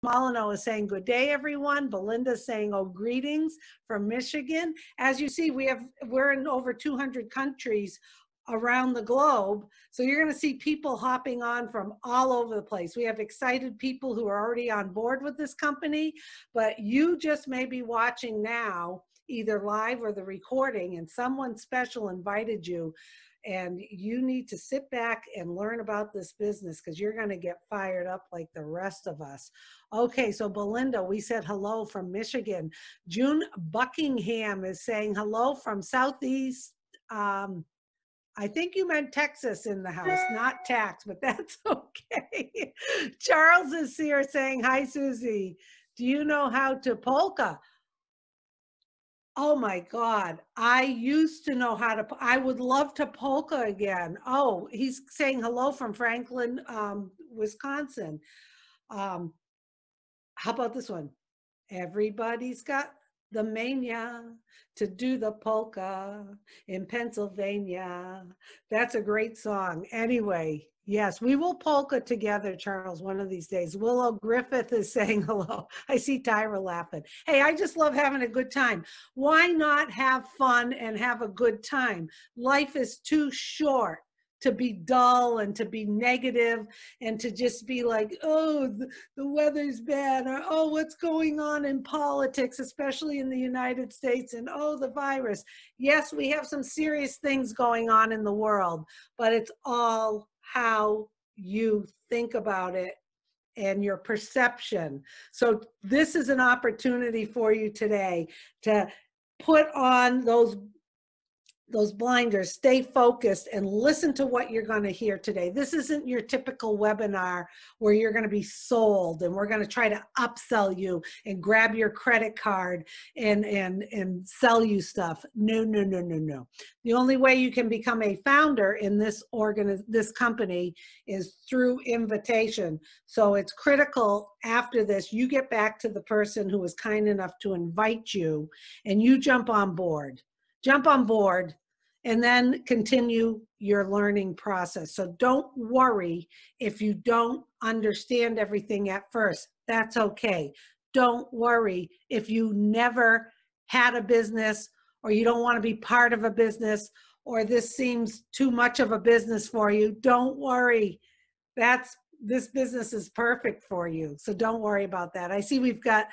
Molyneux is saying good day, everyone. Belinda's saying, oh, greetings from Michigan. As you see, we're in over 200 countries around the globe. So you're going to see people hopping on from all over the place. We have excited people who are already on board with this company, but you just may be watching now, either live or the recording, and someone special invited you, and you need to sit back and learn about this business because you're going to get fired up like the rest of us. Okay, so Belinda, we said hello from Michigan. June Buckingham is saying hello from Southeast. I think you meant Texas in the house, not tax, but that's okay. Charles is here saying, hi, Susie. Do you know how to polka? Oh my God, I used to know how to, I would love to polka again. Oh, he's saying hello from Franklin, Wisconsin. How about this one? Everybody's got the mania to do the polka in Pennsylvania. That's a great song. Anyway, yes, we will polka together, Charles, one of these days. Willow Griffith is saying hello. I see Tyra laughing. Hey, I just love having a good time. Why not have fun and have a good time? Life is too short to be dull and to be negative and to just be like, oh, the weather's bad, or oh, what's going on in politics, especially in the United States, and oh, the virus. Yes, we have some serious things going on in the world, but it's all how you think about it and your perception. So this is an opportunity for you today to put on those blinders, stay focused, and listen to what you're going to hear today. This isn't your typical webinar where you're going to be sold and we're going to try to upsell you and grab your credit card and sell you stuff. No, no, no, no, no. The only way you can become a founder in this company is through invitation. So it's critical after this, you get back to the person who was kind enough to invite you and you jump on board. Jump on board and then continue your learning process. So don't worry if you don't understand everything at first. That's okay. Don't worry if you never had a business or you don't want to be part of a business or this seems too much of a business for you. Don't worry. This business is perfect for you. So don't worry about that. I see we've got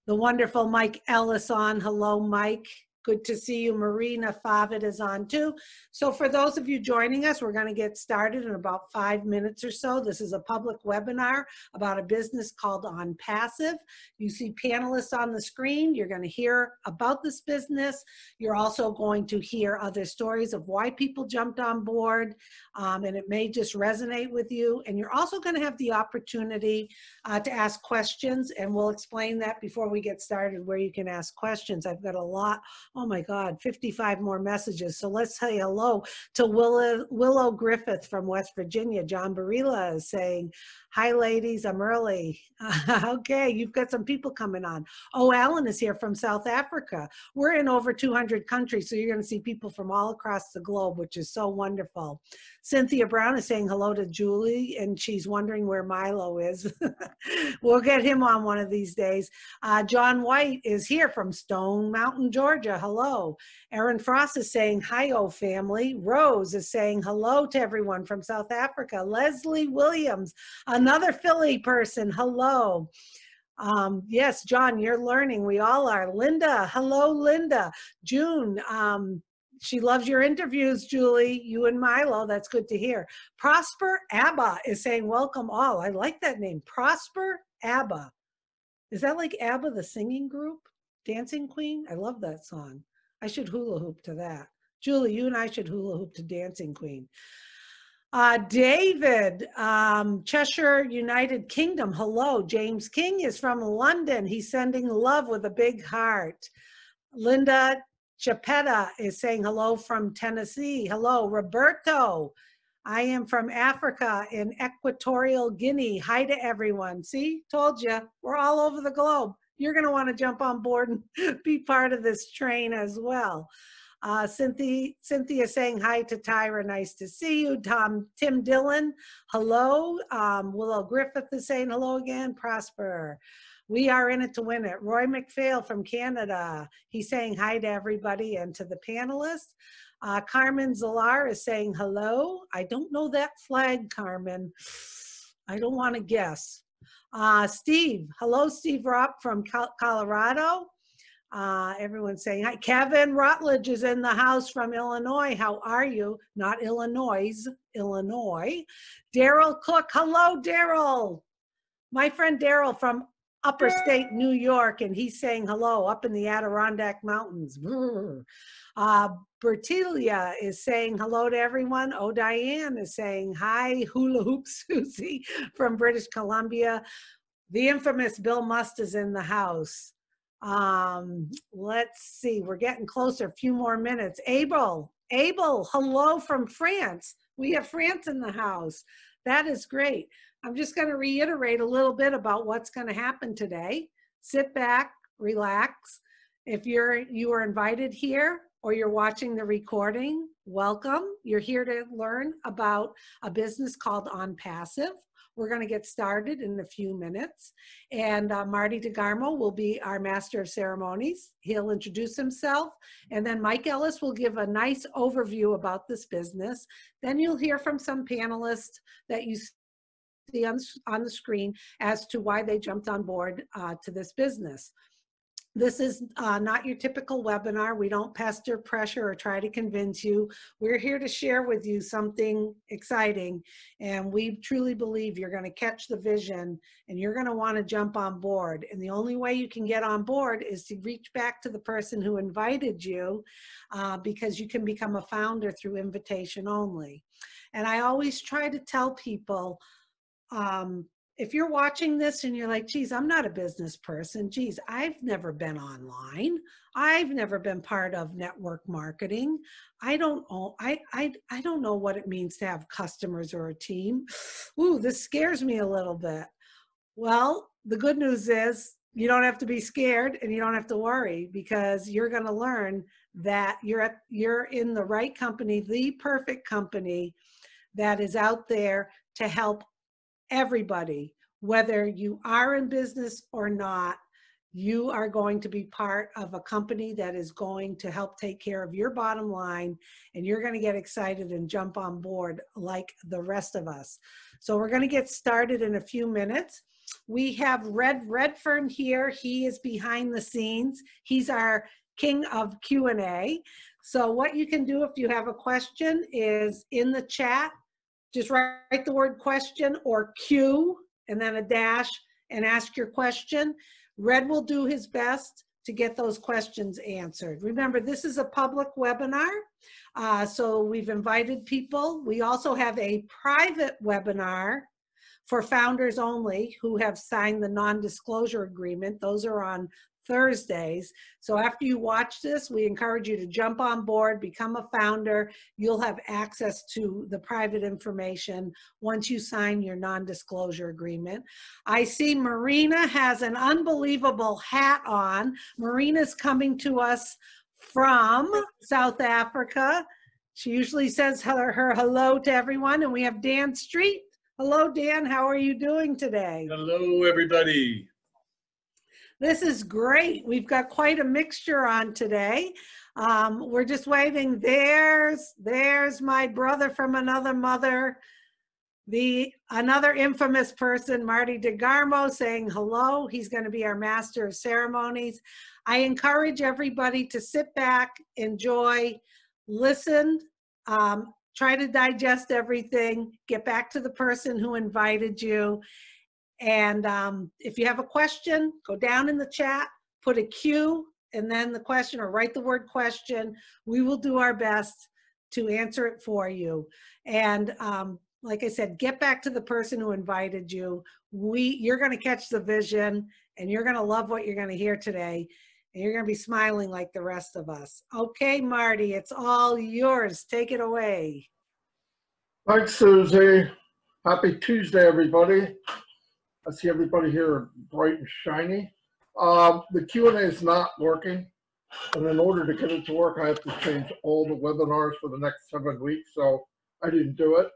the wonderful Mike Ellis on. Hello, Mike. Good to see you. Marina Favit is on too. So for those of you joining us, we're going to get started in about 5 minutes or so. This is a public webinar about a business called OnPassive. You see panelists on the screen. You're going to hear about this business. You're also going to hear other stories of why people jumped on board, and it may just resonate with you. And you're also going to have the opportunity to ask questions, and we'll explain that before we get started where you can ask questions. I've got a lot. Oh my God, 55 more messages. So let's say hello to Willow Griffith from West Virginia. John Barilla is saying, hi ladies, I'm early. Okay, you've got some people coming on. Oh, Alan is here from South Africa. We're in over 200 countries, so you're gonna see people from all across the globe, which is so wonderful. Cynthia Brown is saying hello to Julie, and she's wondering where Milo is. We'll get him on one of these days. John White is here from Stone Mountain, Georgia. Hello. Aaron Frost is saying, hi-oh family. Rose is saying hello to everyone from South Africa. Leslie Williams, another Philly person, hello. Yes, John, you're learning. We all are. Linda, hello, Linda. June, she loves your interviews, Julie, you and Milo. That's good to hear. Prosper Abba is saying, welcome all. I like that name, Prosper Abba. Is that like ABBA, the singing group? Dancing Queen? I love that song. I should hula hoop to that. Julie, you and I should hula hoop to Dancing Queen. David, Cheshire, United Kingdom. Hello. James King is from London. He's sending love with a big heart. Linda Chapetta is saying hello from Tennessee. Hello. Roberto, I am from Africa in Equatorial Guinea. Hi to everyone. See, told you, we're all over the globe. You're going to want to jump on board and be part of this train as well. Cynthia saying hi to Tyra. Nice to see you. Tim Dillon, hello. Willow Griffith is saying hello again. Prosper. We are in it to win it. Roy McPhail from Canada. He's saying hi to everybody and to the panelists. Carmen Zalar is saying hello. I don't know that flag, Carmen. I don't want to guess. Steve, hello, Steve Rock from Colorado. Everyone's saying hi. Kevin Rutledge is in the house from Illinois. How are you? Not Illinois, Illinois. Daryl Cook, hello, Daryl. My friend Daryl from upper state New York, and he's saying hello up in the Adirondack Mountains. Bertilia is saying hello to everyone. Oh, Diane is saying hi. Hula Hoop Susie from British Columbia. The infamous Bill Must is in the house. Let's see, we're getting closer, a few more minutes. Abel, hello from France. We have France in the house. That is great. I'm just going to reiterate a little bit about what's going to happen today. Sit back, relax. If you are invited here or you're watching the recording, welcome. You're here to learn about a business called OnPassive. We're going to get started in a few minutes. And Marty DeGarmo will be our Master of Ceremonies. He'll introduce himself. And then Mike Ellis will give a nice overview about this business. Then you'll hear from some panelists that you see on the screen as to why they jumped on board to this business. This is not your typical webinar. We don't pester, pressure, or try to convince you. We're here to share with you something exciting, and we truly believe you're going to catch the vision and you're going to want to jump on board. And the only way you can get on board is to reach back to the person who invited you, because you can become a founder through invitation only. And I always try to tell people, if you're watching this and you're like, geez, I'm not a business person. Geez, I've never been online. I've never been part of network marketing. I don't know what it means to have customers or a team. Ooh, this scares me a little bit. Well, the good news is you don't have to be scared and you don't have to worry, because you're going to learn that you're in the right company, the perfect company that is out there to help everybody. Whether you are in business or not, you are going to be part of a company that is going to help take care of your bottom line, and you're going to get excited and jump on board like the rest of us. So we're going to get started in a few minutes. We have Red Redfern here. He is behind the scenes. He's our king of Q&A. So what you can do if you have a question is in the chat, just write the word question or Q and then a dash and ask your question. Red will do his best to get those questions answered. Remember, this is a public webinar, so we've invited people. We also have a private webinar for founders only who have signed the non-disclosure agreement. Those are on Thursdays. So after you watch this, we encourage you to jump on board, become a founder. You'll have access to the private information once you sign your non-disclosure agreement. I see Marina has an unbelievable hat on. Marina's coming to us from South Africa. She usually says her hello to everyone. And we have Dan Street. Hello, Dan. How are you doing today? Hello, everybody. This is great. We've got quite a mixture on today. We're just waiting. There's my brother from another mother, another infamous person, Marty DeGarmo, saying hello. He's going to be our Master of Ceremonies. I encourage everybody to sit back, enjoy, listen, try to digest everything, get back to the person who invited you. And if you have a question, go down in the chat, put a Q and then the question, or write the word question. We will do our best to answer it for you. And like I said, get back to the person who invited you. You're going to catch the vision and you're going to love what you're going to hear today. And you're going to be smiling like the rest of us. Okay, Marty, it's all yours. Take it away. Thanks, Susie. Happy Tuesday, everybody. I see everybody here bright and shiny. The Q&A is not working. And in order to get it to work, I have to change all the webinars for the next 7 weeks. So I didn't do it.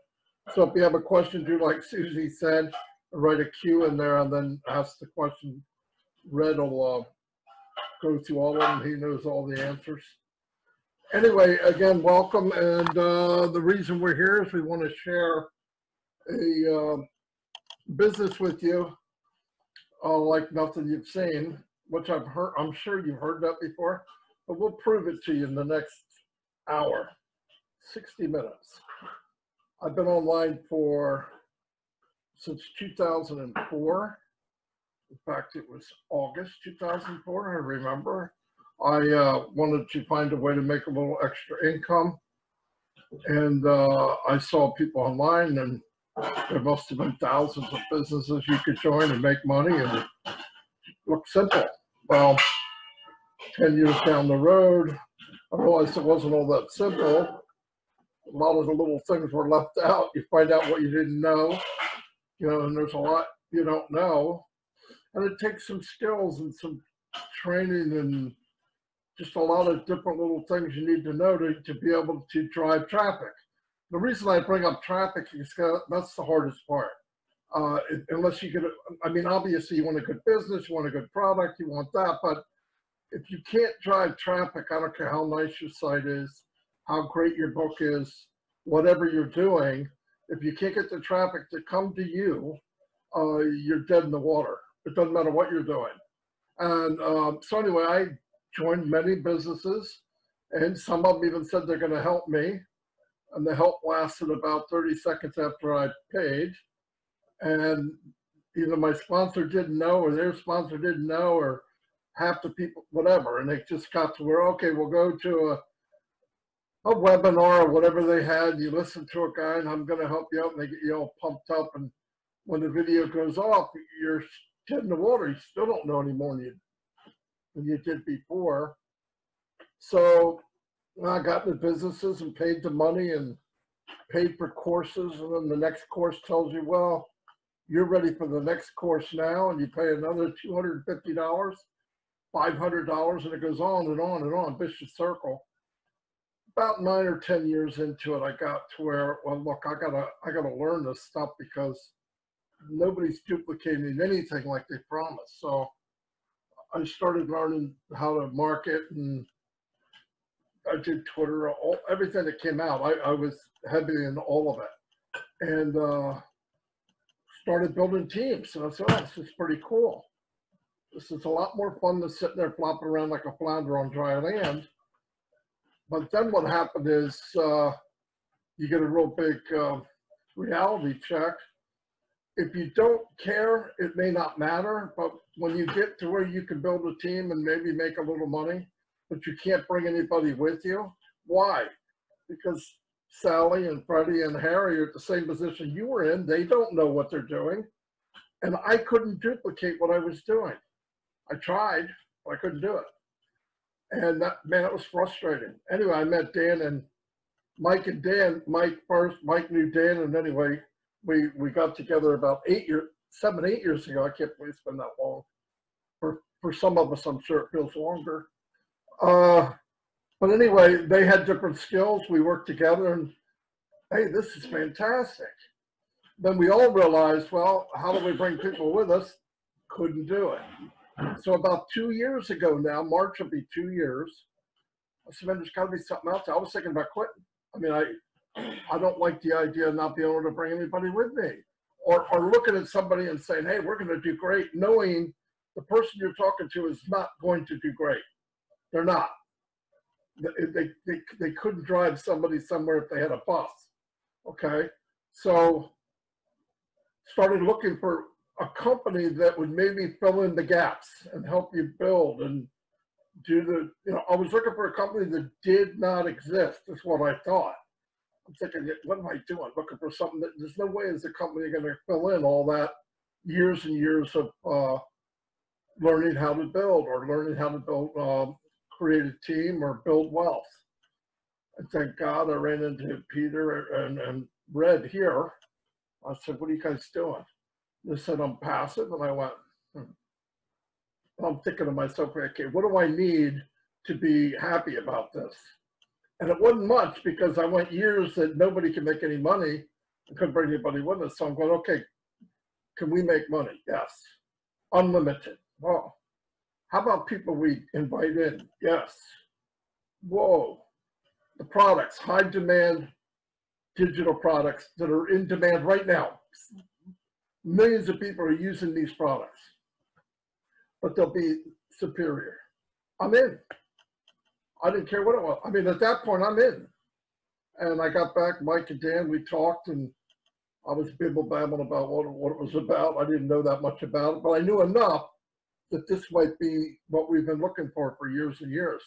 So if you have a question, do like Susie said, write a Q in there and then ask the question. Red will go through all of them. He knows all the answers. Anyway, again, welcome. And the reason we're here is we want to share a business with you like nothing you've seen, which I've heard. I'm sure you've heard that before, but we'll prove it to you in the next hour, 60 minutes. I've been online since 2004. In fact, it was August 2004, I remember. I wanted to find a way to make a little extra income. And I saw people online, and there must have been thousands of businesses you could join and make money, and it looked simple. Well, 10 years down the road, I realized it wasn't all that simple. A lot of the little things were left out. You find out what you didn't know, and there's a lot you don't know. And it takes some skills and some training and just a lot of different little things you need to know to be able to drive traffic. The reason I bring up traffic is that's the hardest part. Unless you obviously you want a good business, you want a good product, you want that, but if you can't drive traffic, I don't care how nice your site is, how great your book is, whatever you're doing, if you can't get the traffic to come to you, you're dead in the water. It doesn't matter what you're doing. And so anyway, I joined many businesses, and some of them even said they're going to help me. And the help lasted about 30 seconds after I paid. And either my sponsor didn't know, or their sponsor didn't know, or half the people, whatever. And they just got to where, okay, we'll go to a webinar or whatever they had. You listen to a guy, and I'm going to help you out. And they get you all pumped up. And when the video goes off, you're dead in the water. You still don't know any more than you did before. So I got into businesses and paid the money and paid for courses. And then the next course tells you, well, you're ready for the next course now. And you pay another $250, $500, and it goes on and on and on, vicious circle. About 9 or 10 years into it, I got to where, well, look, I gotta learn this stuff because nobody's duplicating anything like they promised. So I started learning how to market, and I did Twitter, everything that came out. I was heavy in all of it, and started building teams. And I said, oh, this is pretty cool. This is a lot more fun than sitting there flopping around like a flounder on dry land. But then what happened is you get a real big reality check. If you don't care, it may not matter, but when you get to where you can build a team and maybe make a little money, but you can't bring anybody with you, why? Because Sally and Freddie and Harry are at the same position you were in. They don't know what they're doing, and I couldn't duplicate what I was doing. I tried, but I couldn't do it. And that, man, it was frustrating. Anyway, I met Dan and Mike and Dan. Mike first, Mike knew Dan, and anyway, we got together about 7, 8 years ago. I can't believe it's been that long. For some of us, I'm sure it feels longer. But anyway, they had different skills. We worked together, and hey, this is fantastic. Then we all realized, well, how do we bring people with us? Couldn't do it. So about 2 years ago now, March will be 2 years, I said, man, there's got to be something else. I was thinking about quitting. I mean, I don't like the idea of not being able to bring anybody with me, or looking at somebody and saying, hey, we're going to do great, knowing the person you're talking to is not going to do great. They're not. They couldn't drive somebody somewhere if they had a bus. Okay, so started looking for a company that would maybe fill in the gaps and help you build and do I was looking for a company that did not exist, is what I thought. I'm thinking, what am I doing? Looking for something that there's no way is the company going to fill in all that years and years of learning how to build, or learning how to build, create a team, or build wealth. And thank God I ran into Peter and Red here. I said, what are you guys doing? They said, OnPassive. And I went, I'm thinking to myself, okay, what do I need to be happy about this. And it wasn't much because I went years that nobody could make any money and couldn't bring anybody with us. So I'm going, okay, can we make money? Yes. Unlimited. Well, how about people we invite in? Yes. Whoa. The products, high demand digital products that are in demand right now. Millions of people are using these products, but they'll be superior. I'm in. I didn't care what it was. I mean, at that point, I'm in. And I got back, Mike and Dan, we talked, and I was bibble-babbling about what it was about. I didn't know that much about it, but I knew enough that this might be what we've been looking for years and years.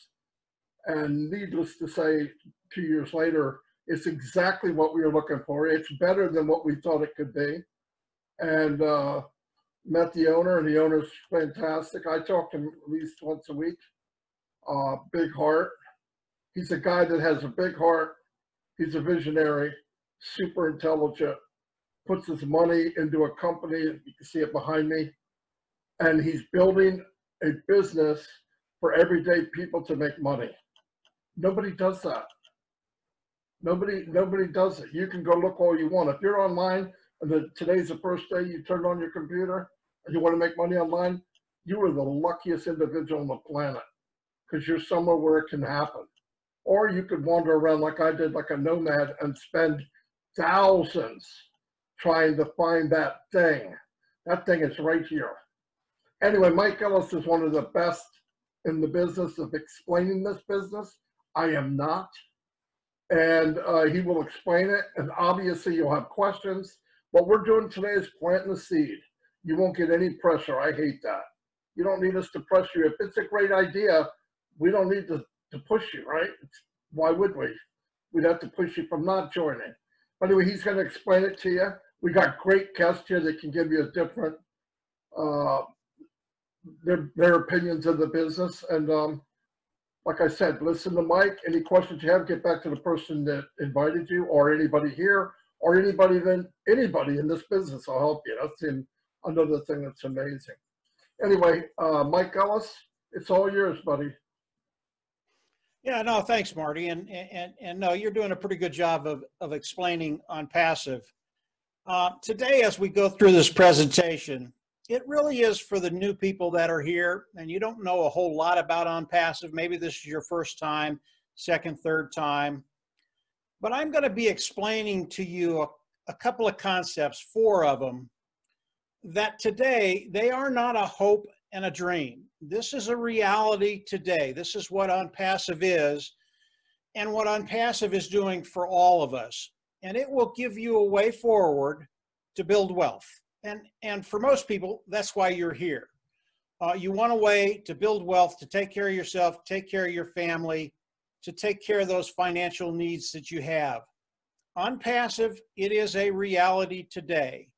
And needless to say, 2 years later, it's exactly what we were looking for. It's better than what we thought it could be. And met the owner, and the owner's fantastic. I talk to him at least once a week. Big heart. He's a guy that has a big heart. He's a visionary, super intelligent, puts his money into a company. You can see it behind me. And he's building a business for everyday people to make money. Nobody does that. Nobody does it. You can go look all you want. If you're online and today's the first day you turn on your computer and you want to make money online, you are the luckiest individual on the planet because you're somewhere where it can happen. Or you could wander around like I did, like a nomad, and spend thousands trying to find that thing. That thing is right here. Anyway, Mike Ellis is one of the best in the business of explaining this business. I am not. And he will explain it. And obviously you'll have questions. What we're doing today is planting the seed. You won't get any pressure. I hate that. You don't need us to pressure you. If it's a great idea, we don't need to push you, right? Why would we? We'd have to push you from not joining. But anyway, he's going to explain it to you. We got great guests here that can give you a different, their opinions of the business. And like I said, listen to Mike. Any questions you have, get back to the person that invited you, or anybody here, or anybody in this business will help you. That's another thing that's amazing. Anyway, Mike Ellis, it's all yours, buddy. Yeah, no, thanks, Marty. And no, you're doing a pretty good job of explaining OnPassive. Today, as we go through this presentation, it really is for the new people that are here and you don't know a whole lot about OnPassive. Maybe this is your first time, second, third time. But I'm going to be explaining to you a couple of concepts, 4 of them, that today they are not a hope and a dream. This is a reality today. This is what OnPassive is and what OnPassive is doing for all of us. And it will give you a way forward to build wealth. And for most people, that's why you're here. You want a way to build wealth, to take care of yourself, take care of your family, to take care of those financial needs that you have. OnPassive, it is a reality today.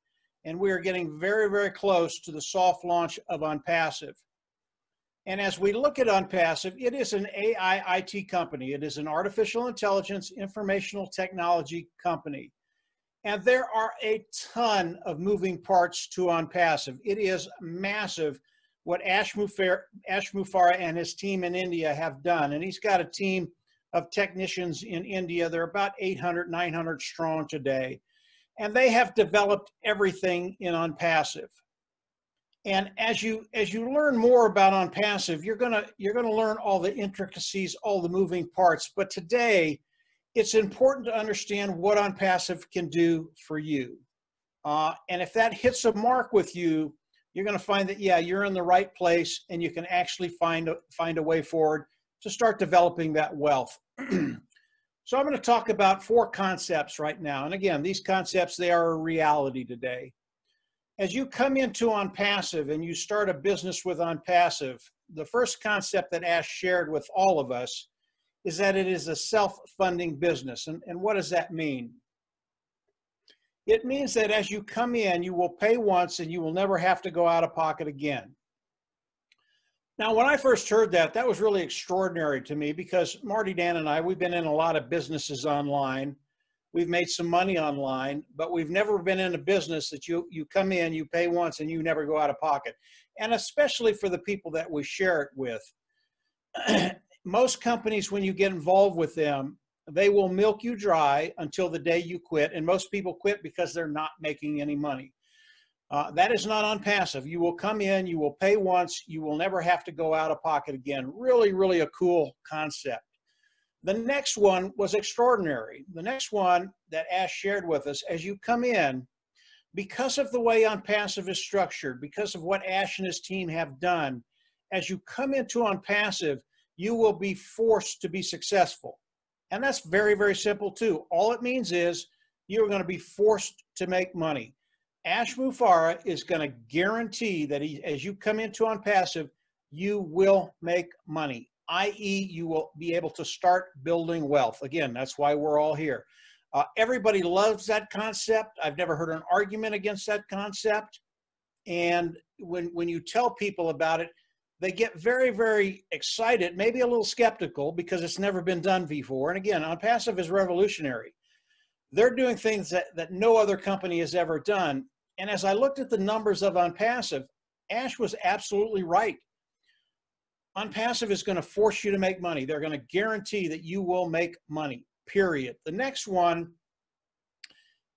And we are getting very, very close to the soft launch of OnPassive. And as we look at OnPassive, it is an AI IT company. It is an artificial intelligence informational technology company. And there are a ton of moving parts to OnPassive. It is massive what Ash Mufareh and his team in India have done. And he's got a team of technicians in India. They're about 800, 900 strong today. And they have developed everything in OnPassive. And as you learn more about OnPassive, you're gonna learn all the intricacies, all the moving parts. But today, it's important to understand what OnPassive can do for you. And if that hits a mark with you, you're going to find that, yeah, you're in the right place and you can actually find a way forward to start developing that wealth. So I'm going to talk about 4 concepts right now. And again, these concepts, they are a reality today. As you come into OnPassive and you start a business with OnPassive, the first concept that Ash shared with all of us is that it is a self-funding business. And what does that mean? It means that as you come in, you will pay once and you will never have to go out of pocket again. Now, when I first heard that, that was really extraordinary to me because Marty, Dan, and I, we've been in a lot of businesses online. We've made some money online, but we've never been in a business that you come in, you pay once, and you never go out of pocket. And especially for the people that we share it with. most companies, when you get involved with them, they will milk you dry until the day you quit. And most people quit because they're not making any money. That is not OnPassive. You will come in, you will pay once, you will never have to go out of pocket again. Really, really a cool concept. The next one was extraordinary. The next one that Ash shared with us, as you come in, because of the way OnPassive is structured, because of what Ash and his team have done, as you come into OnPassive, you will be forced to be successful. And that's very, very simple too. All it means is you're going to be forced to make money. Ash Mufareh is going to guarantee that as you come into OnPassive, you will make money, i.e. you will be able to start building wealth. Again, that's why we're all here. Everybody loves that concept. I've never heard an argument against that concept. And when you tell people about it, they get very, very excited, maybe a little skeptical because it's never been done before. And again, OnPassive is revolutionary. They're doing things that no other company has ever done. And as I looked at the numbers of OnPassive, Ash was absolutely right. OnPassive is going to force you to make money. They're going to guarantee that you will make money, period. The next one,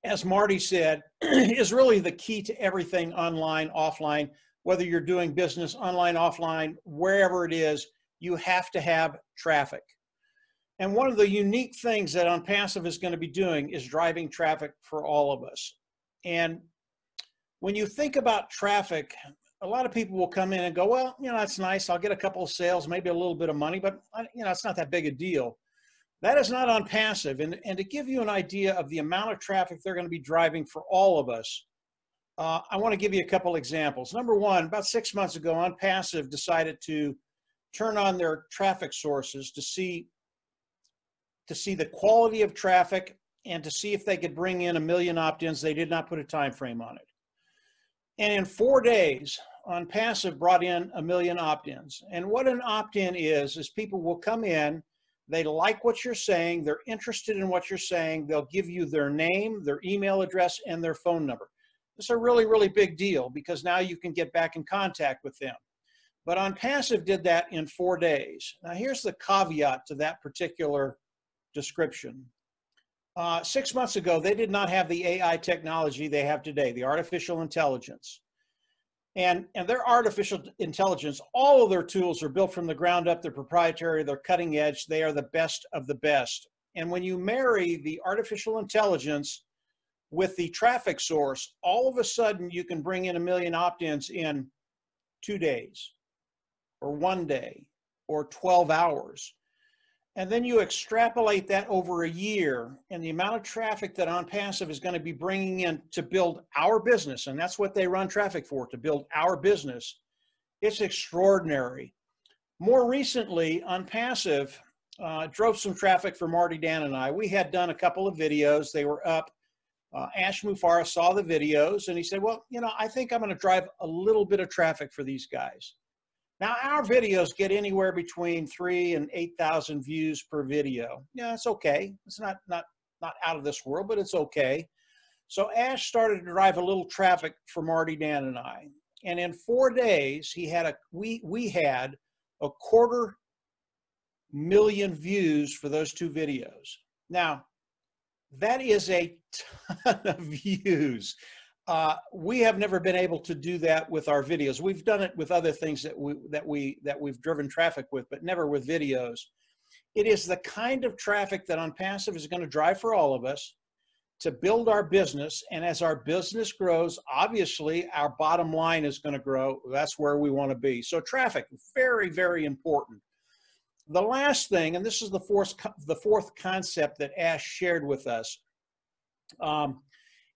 as Marty said, is really the key to everything online, offline. Whether you're doing business online, offline, wherever it is, you have to have traffic. And one of the unique things that OnPassive is going to be doing is driving traffic for all of us. And when you think about traffic, a lot of people will come in and go, well, you know, that's nice. I'll get a couple of sales, maybe a little bit of money, but you know, it's not that big a deal. That is not OnPassive. And to give you an idea of the amount of traffic they're going to be driving for all of us, I want to give you a couple examples. Number one, about 6 months ago, OnPassive decided to turn on their traffic sources to see the quality of traffic and to see if they could bring in 1 million opt-ins. They did not put a time frame on it. And in 4 days, OnPassive brought in 1 million opt-ins. And what an opt-in is people will come in, they like what you're saying, they're interested in what you're saying, they'll give you their name, their email address, and their phone number. It's a really, really big deal because now you can get back in contact with them. But OnPassive did that in 4 days. Now here's the caveat to that particular description. 6 months ago, they did not have the AI technology they have today, the artificial intelligence. And their artificial intelligence, all of their tools are built from the ground up. They're proprietary, they're cutting edge, they are the best of the best. And when you marry the artificial intelligence with the traffic source, all of a sudden you can bring in 1 million opt-ins in 2 days, or 1 day, or 12 hours. And then you extrapolate that over a year, and the amount of traffic that OnPassive is going to be bringing in to build our business, and that's what they run traffic for, to build our business, it's extraordinary. More recently, OnPassive drove some traffic for Marty, Dan, and I. We had done a couple of videos. They were up. Ash Mufareh saw the videos, and he said, well, you know, I think I'm going to drive a little bit of traffic for these guys. Now, our videos get anywhere between 3,000 and 8,000 views per video. Yeah, it's okay. It's not out of this world, but it's okay. So Ash started to drive a little traffic for Marty, Dan, and I. And in 4 days, we had 250,000 views for those 2 videos. Now, that is a ton of views. We have never been able to do that with our videos. We've done it with other things that we've driven traffic with, but never with videos. It is the kind of traffic that OnPassive is going to drive for all of us to build our business. And as our business grows, obviously our bottom line is going to grow. That's where we want to be. So traffic, very, very important. The last thing, and this is the fourth concept that Ash shared with us,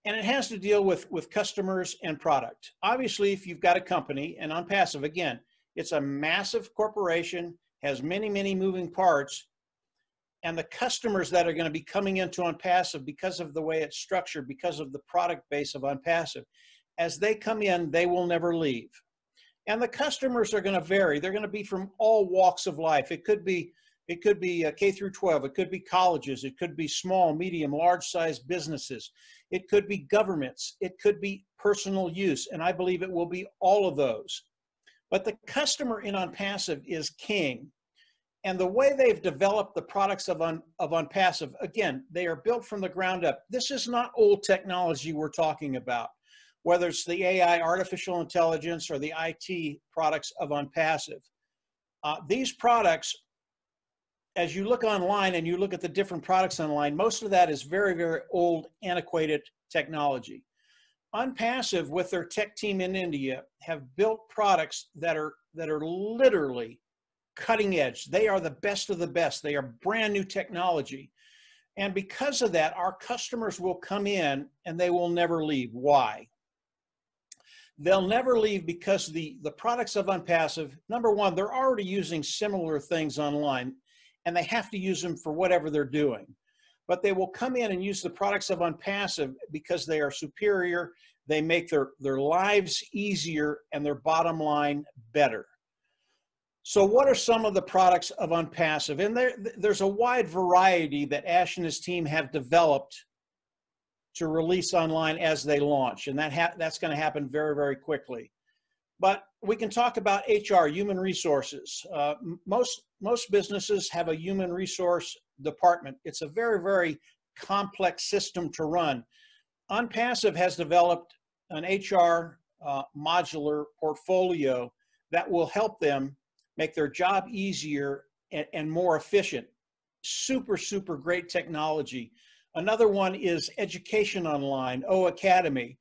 and it has to deal with customers and product. Obviously, if you've got a company, and OnPassive, again, it's a massive corporation, has many, many moving parts, and the customers that are going to be coming into OnPassive because of the way it's structured, because of the product base of OnPassive, as they come in, they will never leave. And the customers are going to vary. They're going to be from all walks of life. It could be K through 12. It could be colleges. It could be small, medium, large-sized businesses. It could be governments. It could be personal use. And I believe it will be all of those. But the customer in OnPassive is king. And the way they've developed the products of OnPassive, again, they are built from the ground up. This is not old technology we're talking about, whether it's the AI, artificial intelligence, or the IT products of OnPassive. These products, as you look online and you look at the different products online, most of that is very, very old, antiquated technology. OnPassive, with their tech team in India, have built products that are literally cutting edge. They are the best of the best. They are brand new technology. And because of that, our customers will come in and they will never leave. Why? They'll never leave because the products of OnPassive, number one, they're already using similar things online, and they have to use them for whatever they're doing. But they will come in and use the products of OnPassive because they are superior, they make their lives easier, and their bottom line better. So what are some of the products of OnPassive? And there's a wide variety that Ash and his team have developed to release online as they launch, and that's going to happen very, very quickly. But we can talk about HR, human resources. Most businesses have a human resource department. It's a very, very complex system to run. OnPassive has developed an HR modular portfolio that will help them make their job easier and more efficient. Super, super great technology. Another one is education online, O Academy.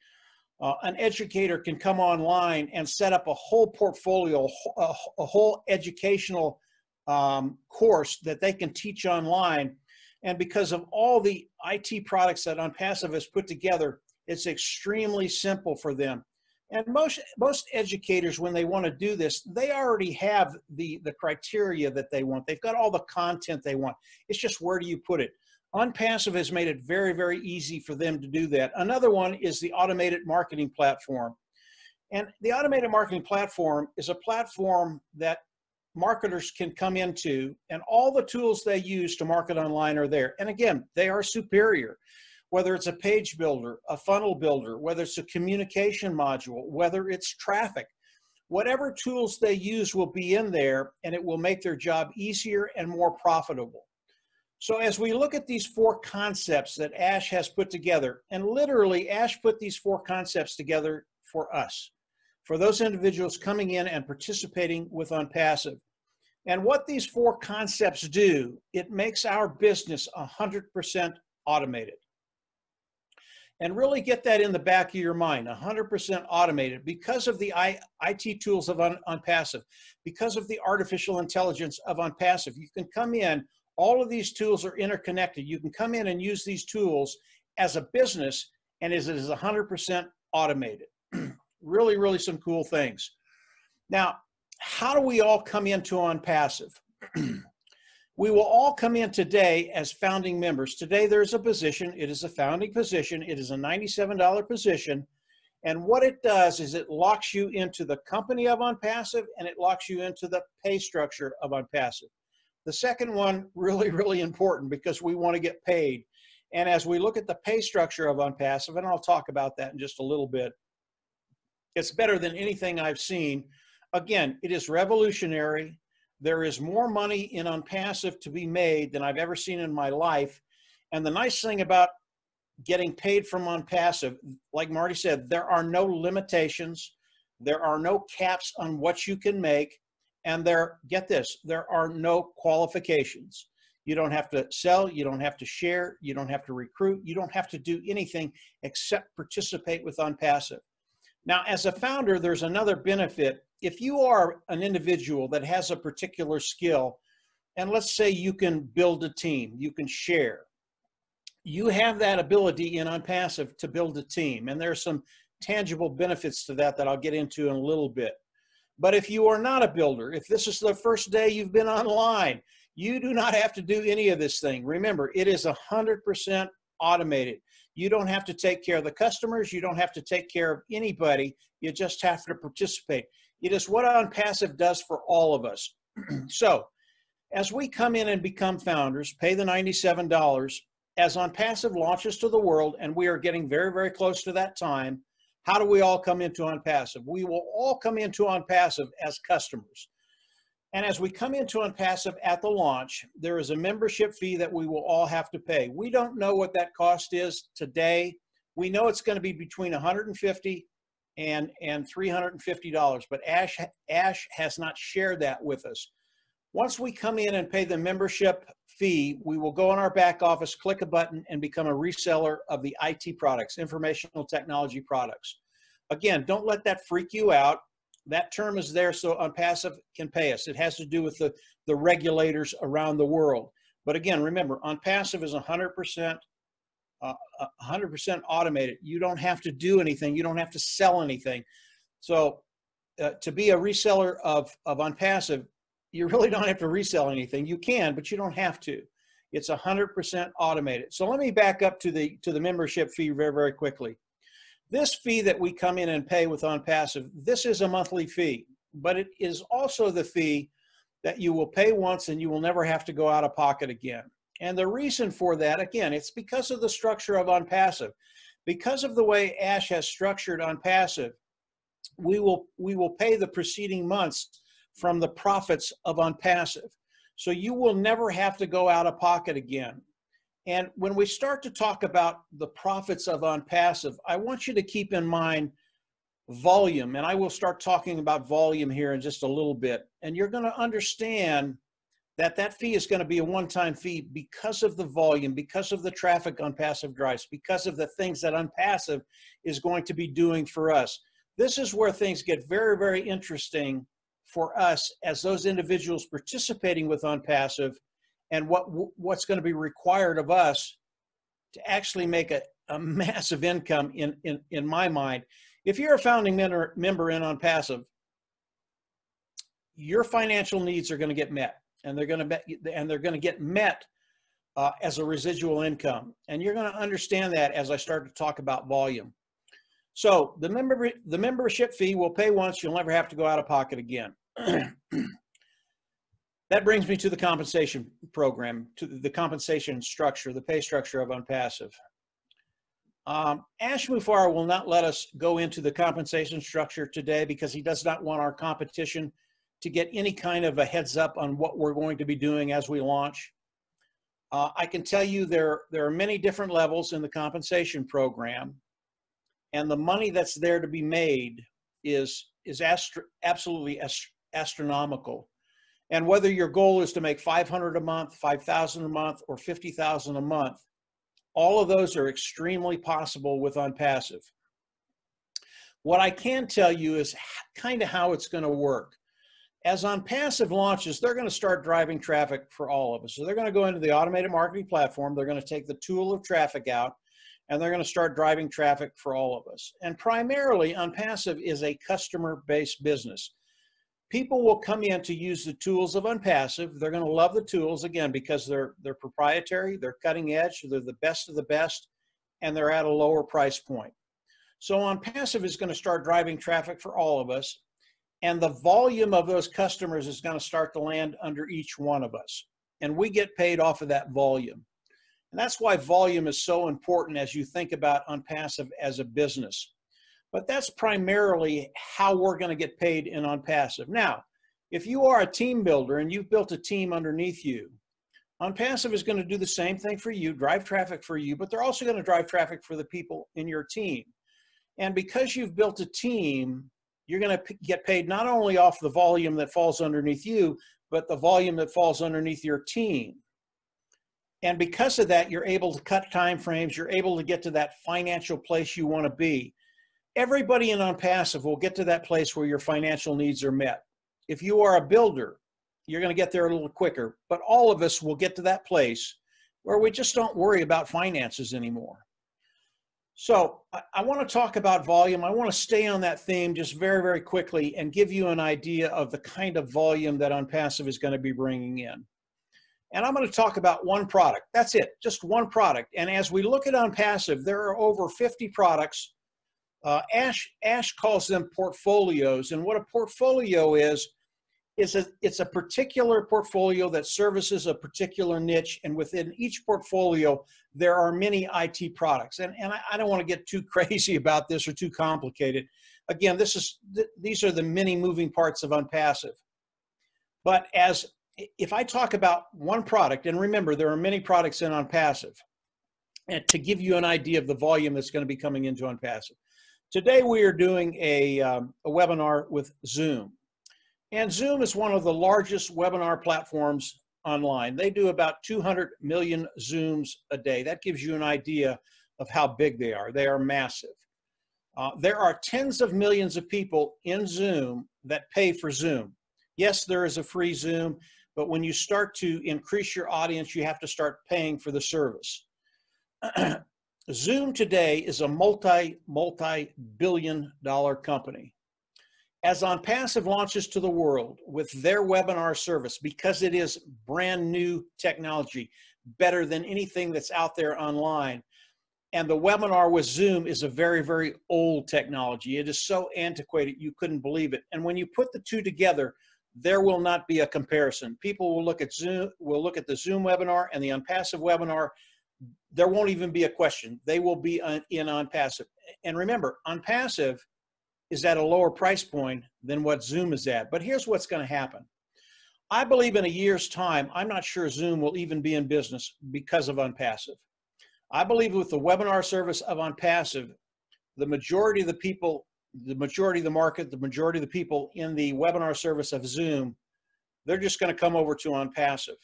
An educator can come online and set up a whole portfolio, a whole educational course that they can teach online. And because of all the IT products that OnPassive has put together, it's extremely simple for them. And most educators, when they want to do this, they already have the criteria that they want. They've got all the content they want. It's just, where do you put it? OnPassive has made it very, very easy for them to do that. Another one is the automated marketing platform. And the automated marketing platform is a platform that marketers can come into, and all the tools they use to market online are there. And again, they are superior. Whether it's a page builder, a funnel builder, whether it's a communication module, whether it's traffic, whatever tools they use will be in there, and it will make their job easier and more profitable. So as we look at these 4 concepts that Ash has put together, and literally Ash put these 4 concepts together for us, for those individuals coming in and participating with OnPassive. And what these 4 concepts do, it makes our business 100% automated. And really get that in the back of your mind, 100% automated, because of the IT tools of OnPassive, because of the artificial intelligence of OnPassive. You can come in, all of these tools are interconnected. You can come in and use these tools as a business, and it is 100% automated. Really, really some cool things. Now, how do we all come into OnPassive? We will all come in today as founding members. Today there's a position. It is a founding position. It is a $97 position. And what it does is it locks you into the company of OnPassive, and it locks you into the pay structure of OnPassive. The second one, really, really important, because we want to get paid. And as we look at the pay structure of OnPassive, and I'll talk about that in just a little bit, it's better than anything I've seen. Again, it is revolutionary. There is more money in OnPassive to be made than I've ever seen in my life. And the nice thing about getting paid from OnPassive, like Marty said, there are no limitations. There are no caps on what you can make. And get this, there are no qualifications. You don't have to sell, you don't have to share, you don't have to recruit, you don't have to do anything except participate with OnPassive. Now, as a founder, there's another benefit. If you are an individual that has a particular skill, and let's say you can build a team, you can share, you have that ability in OnPassive to build a team. And there's some tangible benefits to that I'll get into in a little bit. But if you are not a builder, if this is the first day you've been online, you do not have to do any of this thing. Remember, it is 100% automated. You don't have to take care of the customers. You don't have to take care of anybody. You just have to participate. It is what OnPassive does for all of us. So as we come in and become founders, pay the $97, as OnPassive launches to the world, and we are getting very, very close to that time, how do we all come into OnPassive? We will all come into OnPassive as customers. And as we come into OnPassive at the launch, there is a membership fee that we will all have to pay. We don't know what that cost is today. We know it's going to be between $150 and $350, but Ash has not shared that with us. Once we come in and pay the membership fee, we will go in our back office, click a button, and become a reseller of the IT products, informational technology products. Again, don't let that freak you out. That term is there so OnPassive can pay us. It has to do with the regulators around the world. But again, remember, OnPassive is 100% automated. You don't have to do anything. You don't have to sell anything. So to be a reseller of OnPassive, you really don't have to resell anything. You can, but you don't have to. It's 100% automated. So let me back up to the membership fee very, very quickly. This fee that we come in and pay with OnPassive, this is a monthly fee, but it is also the fee that you will pay once and you will never have to go out of pocket again. And the reason for that, again, it's because of the structure of OnPassive. Because of the way Ash has structured OnPassive, we will pay the preceding months from the profits of OnPassive. So you will never have to go out of pocket again. And when we start to talk about the profits of OnPassive, I want you to keep in mind volume. And I will start talking about volume here in just a little bit. And you're going to understand that that fee is going to be a one-time fee because of the volume, because of the traffic OnPassive drives, because of the things that OnPassive is going to be doing for us. This is where things get very, very interesting for us as those individuals participating with OnPassive, and what's going to be required of us to actually make a massive income in my mind. If you're a founding member in OnPassive, your financial needs are going to get met, and they're going to get met as a residual income. And you're going to understand that as I start to talk about volume. So the membership fee we'll pay once, you'll never have to go out of pocket again. That brings me to the compensation program, to the compensation structure, the pay structure of OnPassive. Ash Mufareh will not let us go into the compensation structure today because he does not want our competition to get any kind of a heads up on what we're going to be doing as we launch. I can tell you there are many different levels in the compensation program, and the money that's there to be made is absolutely astronomical. And whether your goal is to make $500 a month, $5,000 a month, or $50,000 a month, all of those are extremely possible with OnPassive. What I can tell you is kind of how it's going to work. As OnPassive launches, they're going to start driving traffic for all of us. So they're going to go into the automated marketing platform. They're going to take the tool of traffic out, and they're going to start driving traffic for all of us. And primarily, OnPassive is a customer-based business. People will come in to use the tools of OnPassive. They're going to love the tools, again, because they're proprietary, they're cutting edge, they're the best of the best, and they're at a lower price point. So OnPassive is going to start driving traffic for all of us, and the volume of those customers is going to start to land under each one of us. And we get paid off of that volume. And that's why volume is so important as you think about OnPassive as a business. But that's primarily how we're going to get paid in OnPassive. Now, if you are a team builder and you've built a team underneath you, OnPassive is going to do the same thing for you, drive traffic for you, but they're also going to drive traffic for the people in your team. And because you've built a team, you're going to get paid not only off the volume that falls underneath you, but the volume that falls underneath your team. And because of that, you're able to cut time frames. You're able to get to that financial place you want to be. Everybody in OnPassive will get to that place where your financial needs are met. If you are a builder, you're going to get there a little quicker, but all of us will get to that place where we just don't worry about finances anymore. So I want to talk about volume. I want to stay on that theme just very, very quickly and give you an idea of the kind of volume that OnPassive is going to be bringing in. And I'm going to talk about one product. That's it, just one product. And as we look at OnPassive, there are over 50 products. Ash calls them portfolios, and what a portfolio is it's a particular portfolio that services a particular niche, and within each portfolio there are many IT products. And I don't want to get too crazy about this or too complicated. Again, these are the many moving parts of OnPassive. But if I talk about one product, and remember, there are many products in OnPassive, and to give you an idea of the volume that's going to be coming into OnPassive. Today we are doing a webinar with Zoom. And Zoom is one of the largest webinar platforms online. They do about 200 million Zooms a day. That gives you an idea of how big they are. They are massive. There are tens of millions of people in Zoom that pay for Zoom. Yes, there is a free Zoom, but when you start to increase your audience, you have to start paying for the service. Zoom today is a multi-billion-dollar company. As OnPassive launches to the world with their webinar service, because it is brand new technology, better than anything that's out there online, and the webinar with Zoom is a very, very old technology. It is so antiquated, you couldn't believe it. And when you put the two together, there will not be a comparison. People will look at Zoom, will look at the Zoom webinar and the OnPassive webinar. There won't even be a question. They will be in OnPassive. And remember, OnPassive is at a lower price point than what Zoom is at. But here's what's going to happen. I believe in a year's time, I'm not sure Zoom will even be in business because of OnPassive. I believe with the webinar service of OnPassive, the majority of the people, the majority of the market, the majority of the people in the webinar service of Zoom, they're just going to come over to OnPassive.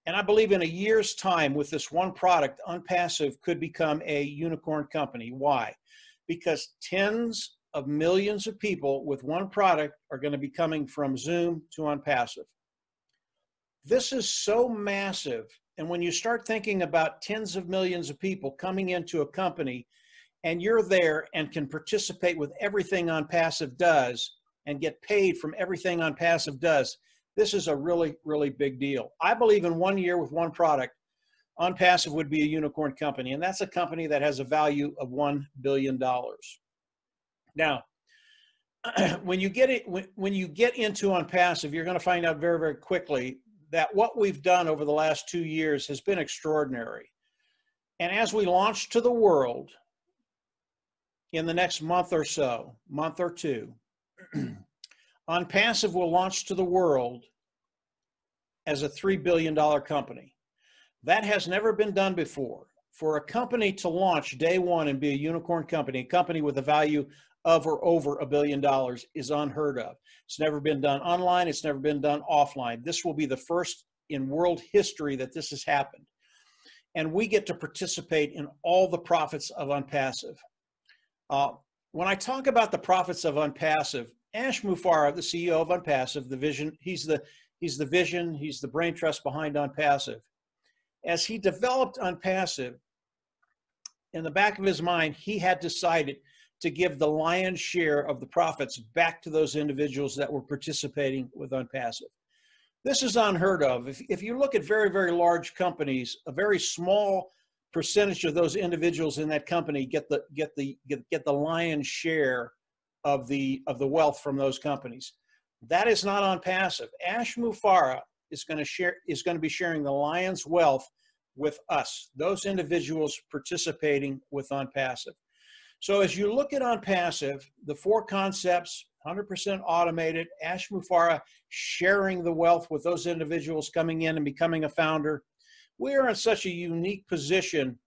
And I believe in a year's time with this one product, OnPassive could become a unicorn company. Why? Because tens of millions of people with one product are going to be coming from Zoom to OnPassive. This is so massive. And when you start thinking about tens of millions of people coming into a company and you're there and can participate with everything OnPassive does and get paid from everything OnPassive does, this is a really, really big deal. I believe in 1 year with one product, OnPassive would be a unicorn company, and that's a company that has a value of $1 billion. Now, when you get into OnPassive, you're going to find out very, very quickly that what we've done over the last 2 years has been extraordinary. And as we launch to the world in the next month or so, month or two, OnPassive will launch to the world as a $3 billion company. That has never been done before. For a company to launch day one and be a unicorn company, a company with a value of or over $1 billion is unheard of. It's never been done online. It's never been done offline. This will be the first in world history that this has happened. And we get to participate in all the profits of OnPassive. When I talk about the profits of OnPassive, Ash Mufareh, the CEO of OnPassive, the vision, he's the vision, he's the brain trust behind OnPassive. As he developed OnPassive, in the back of his mind, he had decided to give the lion's share of the profits back to those individuals that were participating with OnPassive. This is unheard of. If you look at very, very large companies, a very small percentage of those individuals in that company get the lion's share of the wealth from those companies. That is not OnPassive. Ash Mufareh is going to be sharing the lion's wealth with us, those individuals participating with OnPassive. So as you look at OnPassive, the 4 concepts, 100% automated, Ash Mufareh sharing the wealth with those individuals coming in and becoming a founder. We are in such a unique position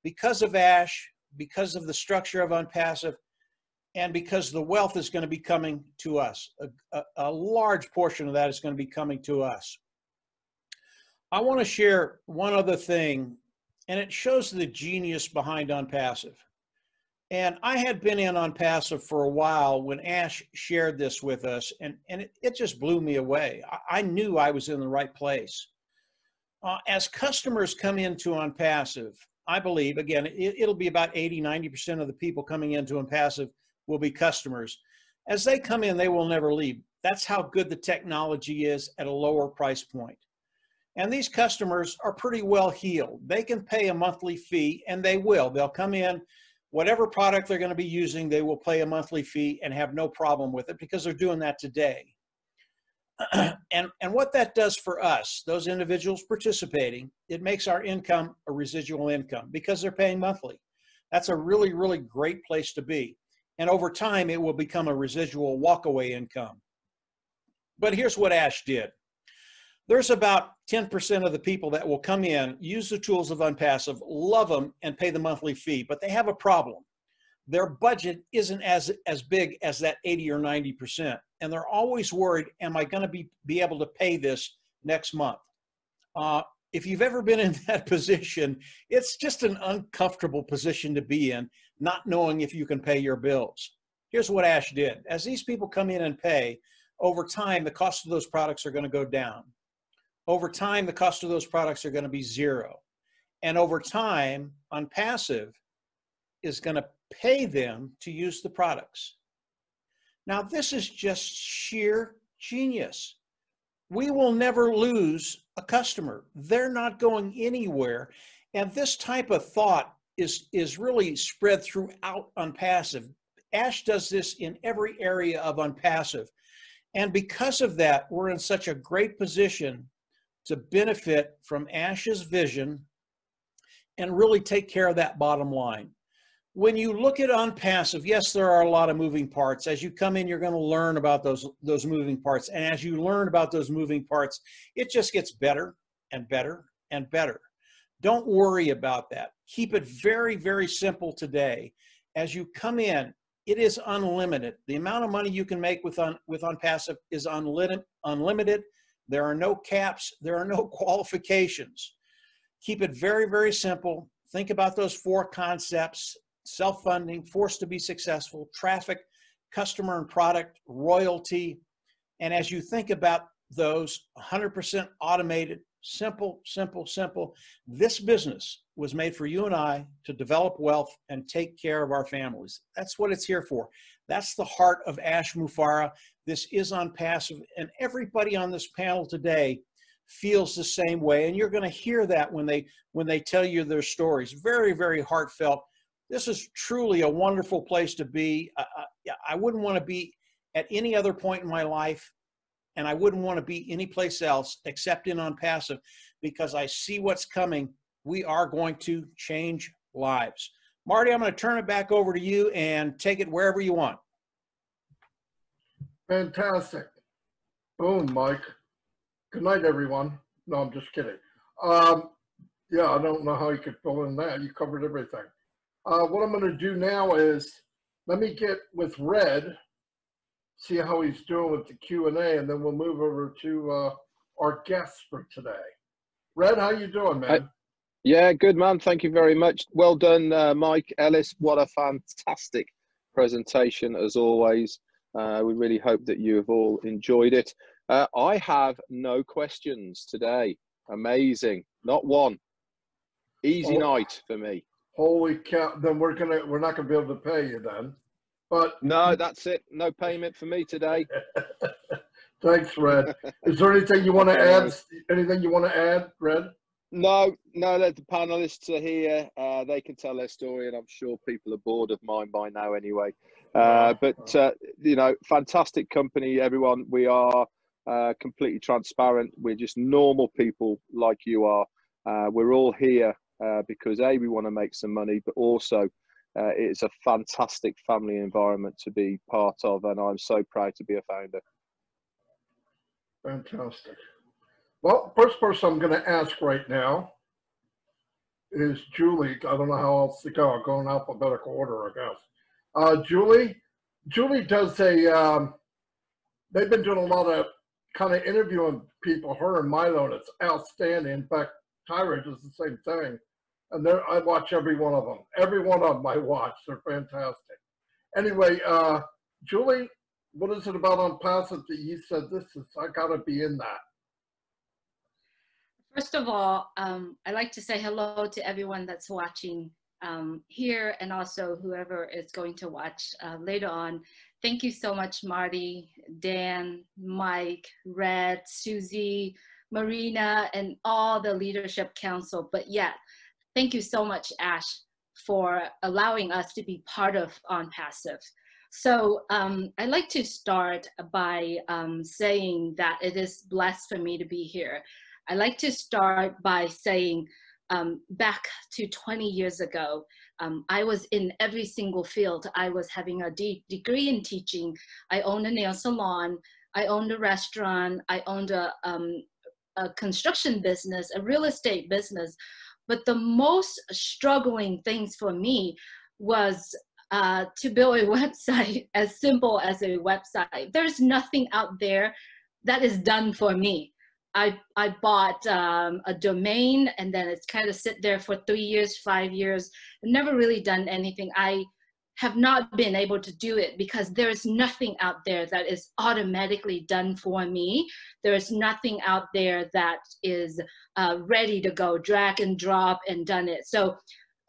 because of Ash, because of the structure of OnPassive, and because the wealth is going to be coming to us. A large portion of that is going to be coming to us. I want to share one other thing, and it shows the genius behind OnPassive. And I had been in OnPassive for a while when Ash shared this with us, and it just blew me away. I knew I was in the right place. As customers come into OnPassive, I believe, again, it'll be about 80–90% of the people coming into OnPassive will be customers. As they come in, they will never leave. That's how good the technology is at a lower price point. And these customers are pretty well heeled. They can pay a monthly fee, and they will. They'll come in, whatever product they're going to be using, they will pay a monthly fee and have no problem with it because they're doing that today. And what that does for us, those individuals participating, it makes our income a residual income because they're paying monthly. That's a really, really great place to be. And over time, it will become a residual walkaway income. But here's what Ash did. There's about 10% of the people that will come in, use the tools of OnPassive, love them, and pay the monthly fee, but they have a problem. Their budget isn't as big as that 80 or 90%. And they're always worried, am I going to be able to pay this next month? If you've ever been in that position, it's just an uncomfortable position to be in, not knowing if you can pay your bills. Here's what Ash did. As these people come in and pay, over time, the cost of those products are going to go down. Over time, the cost of those products are going to be zero. And over time, OnPassive is going to pay them to use the products. Now, this is just sheer genius. We will never lose a customer. They're not going anywhere. And this type of thought is really spread throughout OnPassive. Ash does this in every area of OnPassive. And because of that, we're in such a great position to benefit from Ash's vision and really take care of that bottom line. When you look at OnPassive, yes, there are a lot of moving parts. As you come in, you're going to learn about those moving parts. And as you learn about those moving parts, it just gets better and better and better. Don't worry about that. Keep it very, very simple today. As you come in, it is unlimited. The amount of money you can make with OnPassive is unlimited. There are no caps. There are no qualifications. Keep it very, very simple. Think about those 4 concepts: self-funding, forced to be successful, traffic, customer and product, royalty. And as you think about those, 100% automated, simple, simple, simple. This business was made for you and I to develop wealth and take care of our families. That's what it's here for. That's the heart of Ash Mufareh. This is OnPassive, and everybody on this panel today feels the same way. And you're going to hear that when they tell you their stories. Very, very heartfelt. This is truly a wonderful place to be. I wouldn't want to be at any other point in my life, and I wouldn't want to be anyplace else except in OnPassive, because I see what's coming. We are going to change lives. Marty, I'm going to turn it back over to you and take it wherever you want. Fantastic. Boom, Mike. Good night, everyone. No, I'm just kidding. Yeah, I don't know how you could fill in that. You covered everything. What I'm going to do now is let me get with Red, see how he's doing with the Q&A, and then we'll move over to our guests for today. Red, how you doing, man? Yeah, good, man. Thank you very much. Well done, Mike Ellis. What a fantastic presentation, as always. We really hope that you have all enjoyed it. I have no questions today. Amazing. Not one. Easy night for me. Holy cow. Then we're not gonna be able to pay you then. But no, that's it. No payment for me today. Thanks, Red. Is there anything you want to add? Anything you want to add, Red? No, let the panelists are here. They can tell their story, and I'm sure people are bored of mine by now anyway. You know, fantastic company, everyone. We are completely transparent. We're just normal people like you are. We're all here because A, we want to make some money, but also it's a fantastic family environment to be part of, and I'm so proud to be a founder. Fantastic. Well, first person I'm going to ask right now is Julie. I don't know how else to go. I'll go in alphabetical order, I guess. Julie does a, they've been doing a lot of kind of interviewing people, her and Milo, and it's outstanding. In fact, Tyra does the same thing. And I watch every one of them. Every one of them I watch. They're fantastic. Anyway, Julie, what is it about OnPassive that you said, I got to be in that? First of all, I'd like to say hello to everyone that's watching here, and also whoever is going to watch later on. Thank you so much, Marty, Dan, Mike, Red, Susie, Marina, and all the Leadership Council. But yeah, thank you so much, Ash, for allowing us to be part of OnPassive. So I'd like to start by saying that it is blessed for me to be here. I like to start by saying back to 20 years ago, I was in every single field. I was having a degree in teaching. I owned a nail salon. I owned a restaurant. I owned a a construction business, a real estate business. But the most struggling things for me was to build a website as simple as a website. There's nothing out there that is done for me. I bought a domain, and then it's kind of sit there for 3 years, 5 years, never really done anything. I have not been able to do it because there's nothing out there that is automatically done for me. There's nothing out there that is ready to go, drag and drop and done it. So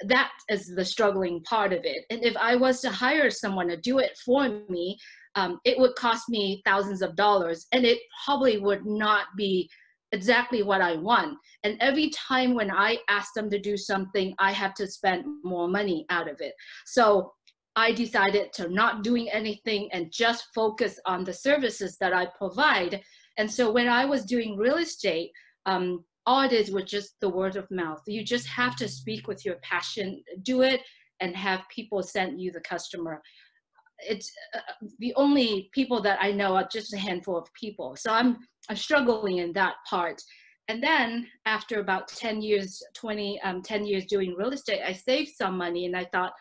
that is the struggling part of it. And if I was to hire someone to do it for me, it would cost me thousands of dollars, and it probably would not be exactly what I want. And every time when I ask them to do something, I have to spend more money out of it. So I decided to not doing anything and just focus on the services that I provide. And so when I was doing real estate, all it is was just the word of mouth. You just have to speak with your passion, do it, and have people send you the customer. It's the only people that I know are just a handful of people. So I'm struggling in that part. And then after about 10 years, 10 years doing real estate, I saved some money, and I thought,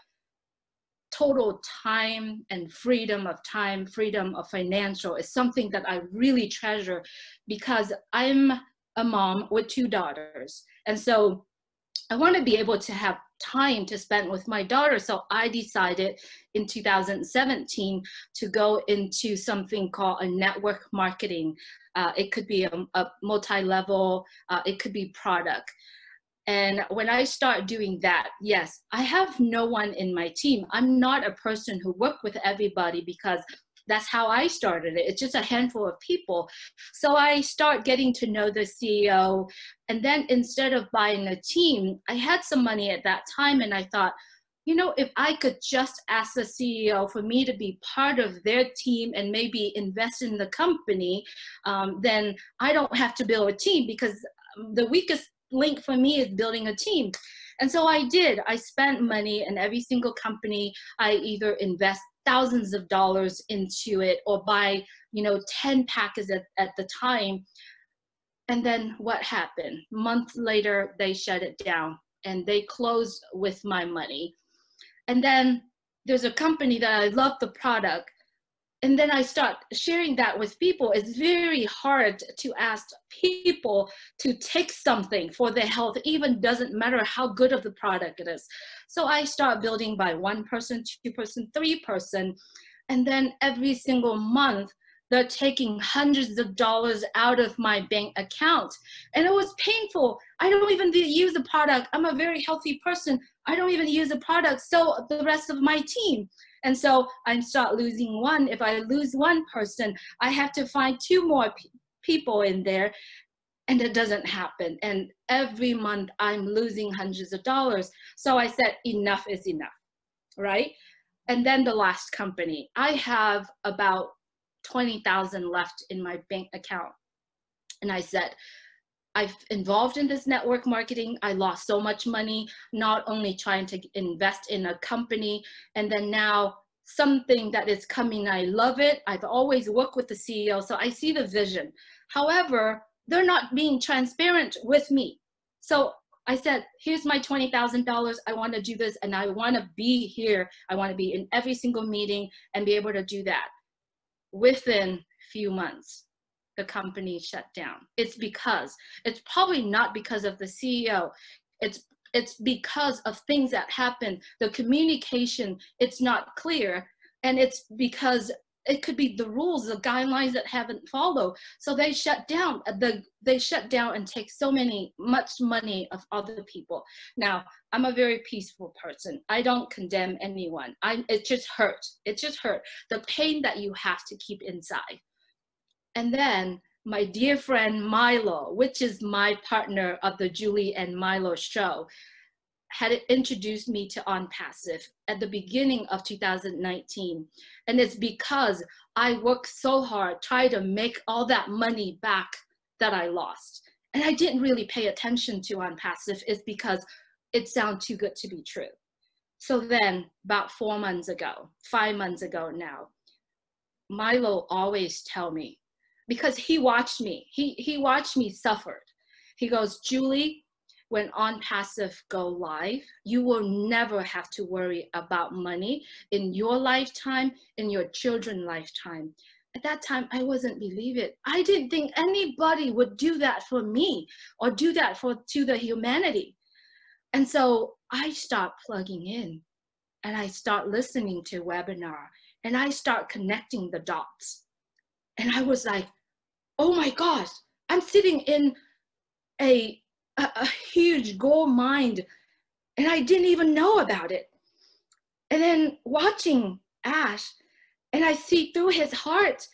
total time and freedom of time, freedom of financial is something that I really treasure, because I'm a mom with 2 daughters. And so I want to be able to have time to spend with my daughter. So I decided in 2017 to go into something called a network marketing. It could be a multi-level, it could be product. And when I start doing that, yes, I have no one in my team. I'm not a person who works with everybody, because that's how I started it. It's just a handful of people. So I start getting to know the CEO. And then instead of buying a team, I had some money at that time, and I thought, you know, if I could just ask the CEO for me to be part of their team and maybe invest in the company, then I don't have to build a team, because the weakest link for me is building a team. And so I did. I spent money in every single company. I either invest thousands of dollars into it or buy, 10 packages at the time. And then what happened? Months later, they shut it down and they closed with my money. And then there's a company that I love the product. And then I start sharing that with people. It's very hard to ask people to take something for their health, even doesn't matter how good of the product it is. So I start building by 1 person, 2 person, 3 person. And then every single month, they're taking hundreds of dollars out of my bank account. And it was painful. I don't even use the product. I'm a very healthy person. I don't even use the product. So the rest of my team. And so I start losing one. If I lose 1 person, I have to find 2 more people in there, and it doesn't happen. And every month I'm losing hundreds of dollars. So I said, enough is enough, right? And then the last company, I have about 20,000 left in my bank account. And I said, I've involved in this network marketing. I lost so much money, not only trying to invest in a company, and then now something that is coming, I love it. I've always worked with the CEO, so I see the vision. However, they're not being transparent with me. So I said, here's my $20,000. I want to do this, and I want to be here. I want to be in every single meeting and be able to do that. Within a few months, the company shut down. It's probably not because of the CEO. It's because of things that happen. The communication, it's not clear. And it's because it could be the rules, the guidelines that haven't followed. So they shut down. They shut down and take much money of other people. Now, I'm a very peaceful person. I don't condemn anyone. It just hurts. It just hurt. The pain that you have to keep inside. And then my dear friend Milo, which is my partner of the Julie and Milo show, had introduced me to OnPassive at the beginning of 2019. And it's because I worked so hard, trying to make all that money back that I lost. And I didn't really pay attention to OnPassive. It's because it sounds too good to be true. So then about 4 months ago, 5 months ago now, Milo always tell me, because he watched me. He watched me suffer. He goes, Julie, when OnPassive go live, you will never have to worry about money in your lifetime, in your children's lifetime. At that time, I wasn't believe it. I didn't think anybody would do that for me or do that to the humanity. And so I start plugging in and I start listening to webinar and I start connecting the dots. And I was like, oh my gosh, I'm sitting in a huge gold mine and I didn't even know about it. And then watching Ash, and I see through his heart,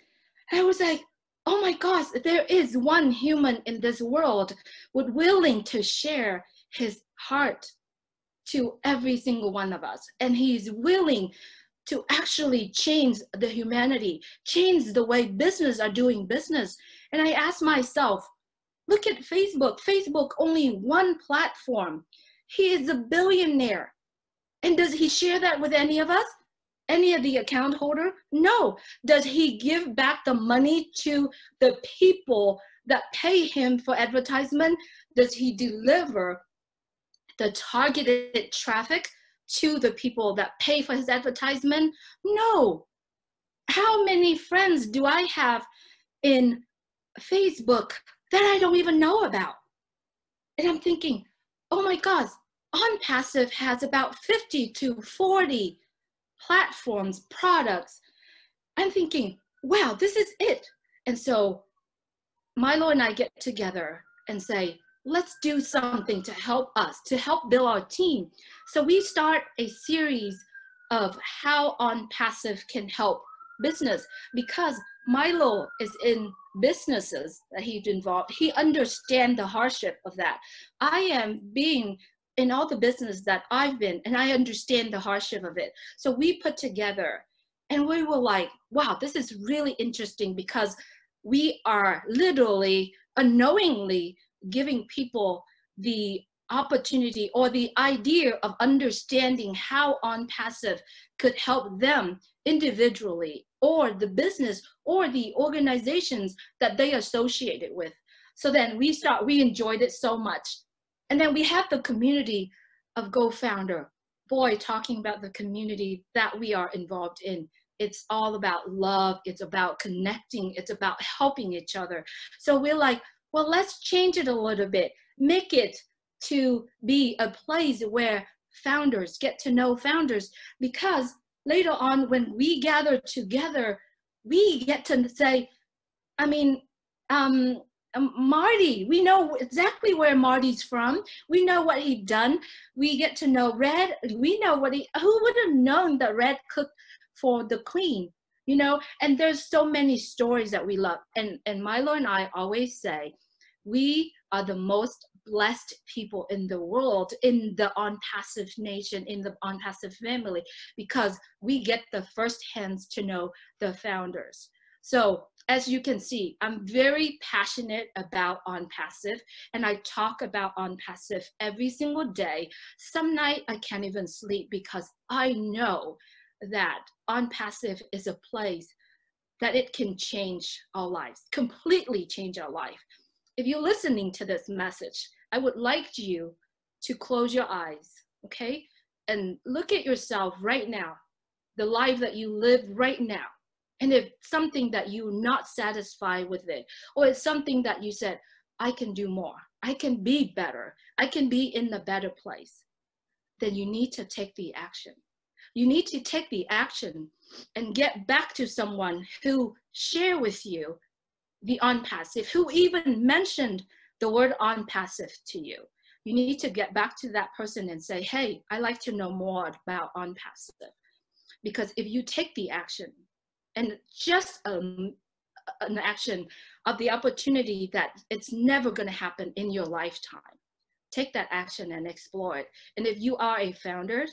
and I was like, oh my gosh, there is one human in this world willing to share his heart to every single one of us. And he's willing to actually change the humanity, change the way business are doing business. And I asked myself, look at Facebook. Facebook, only one platform. He is a billionaire. And does he share that with any of us? Any of the account holder? No. Does he give back the money to the people that pay him for advertisement? Does he deliver the targeted traffic to the people that pay for his advertisement? No. How many friends do I have in Facebook that I don't even know about? And I'm thinking, oh my God, OnPassive has about 50 to 40 platforms, products. I'm thinking, wow, this is it. And so Milo and I get together and say, let's do something to help us, to help build our team. So we start a series of how OnPassive can help business, because Milo is in businesses that he's involved. He understands the hardship of that. I am being in all the business that I've been, and I understand the hardship of it. So we put together and we were like, wow, this is really interesting, because we are literally unknowingly giving people the opportunity or the idea of understanding how OnPassive could help them individually, or the business or the organizations that they associated with. So then we enjoyed it so much. And then we have the community of Go Founder. Boy, talking about the community that we are involved in. It's all about love. It's about connecting. It's about helping each other. So we're like, well, let's change it a little bit. Make it to be a place where founders get to know founders, because later on when we gather together, we get to say, I mean, Marty, we know exactly where Marty's from. We know what he's done. We get to know Red. We know who would have known that Red cooked for the Queen, you know? And there's so many stories that we love. And Milo and I always say, we are the most blessed people in the world, in the OnPassive nation, in the OnPassive family, because we get the first hands to know the founders. So as you can see, I'm very passionate about OnPassive, and I talk about OnPassive every single day. Some night I can't even sleep, because I know that OnPassive is a place that it can change our lives, completely change our life. If you're listening to this message, I would like you to close your eyes, okay? And look at yourself right now, the life that you live right now. And if something that you're not satisfied with it, or it's something that you said, I can do more, I can be better, I can be in a better place, then you need to take the action. You need to take the action and get back to someone who share with you the OnPassive, who even mentioned the word OnPassive to you. You need to get back to that person and say, hey, I'd like to know more about OnPassive. Because if you take the action, and just an action of the opportunity that it's never going to happen in your lifetime, take that action and explore it. And if you are a founder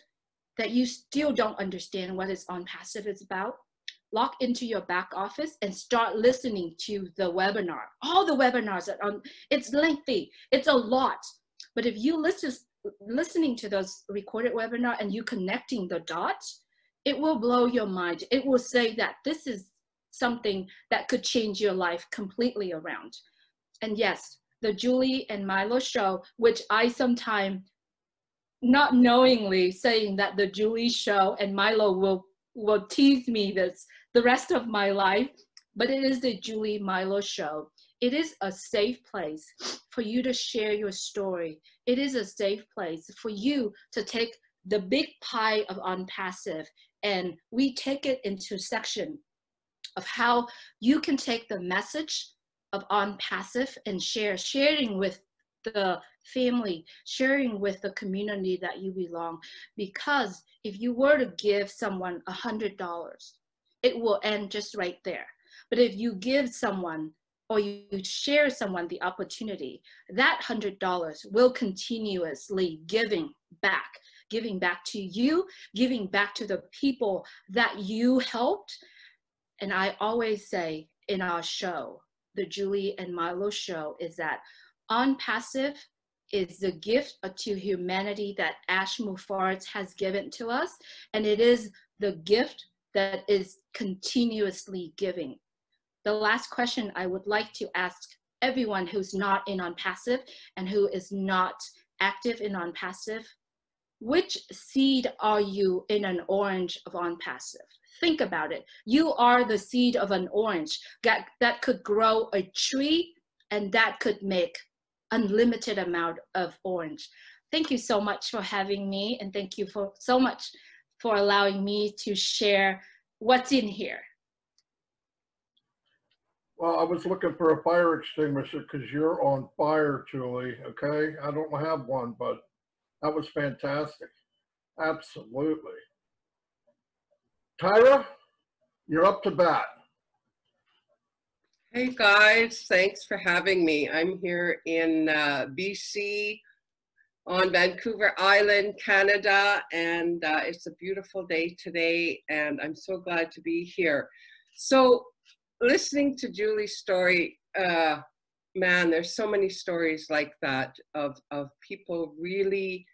that you still don't understand what is OnPassive is about, log into your back office and start listening to the webinar. All the webinars are on, it's lengthy, it's a lot. But if you listening to those recorded webinar and you connecting the dots, it will blow your mind. It will say that this is something that could change your life completely around. And yes, the Julie and Milo show, which I sometimes not knowingly saying that the Julie show and Milo will tease me this the rest of my life, but it is the Julie Milo show. It is a safe place for you to share your story. It is a safe place for you to take the big pie of OnPassive, and we take it into section of how you can take the message of OnPassive and sharing with the family, sharing with the community that you belong. Because if you were to give someone $100, it will end just right there. But if you give someone or you share someone the opportunity, that $100 will continuously giving back to you, giving back to the people that you helped. And I always say in our show, the Julie and Milo show, is that OnPassive is the gift to humanity that Ash Mufarz has given to us. And it is the gift that is continuously giving. The last question I would like to ask everyone who's not in OnPassive and who is not active in OnPassive, which seed are you in an orange of OnPassive? Think about it. You are the seed of an orange that could grow a tree, and that could make unlimited amount of orange. Thank you so much for having me, and thank you so much for allowing me to share what's in here. Well, I was looking for a fire extinguisher because you're on fire, Julie, okay? I don't have one, but that was fantastic. Absolutely. Tyra, you're up to bat. Hey guys, thanks for having me. I'm here in BC on Vancouver Island, Canada, and it's a beautiful day today, and I'm so glad to be here. So listening to Julie's story, man, there's so many stories like that of people really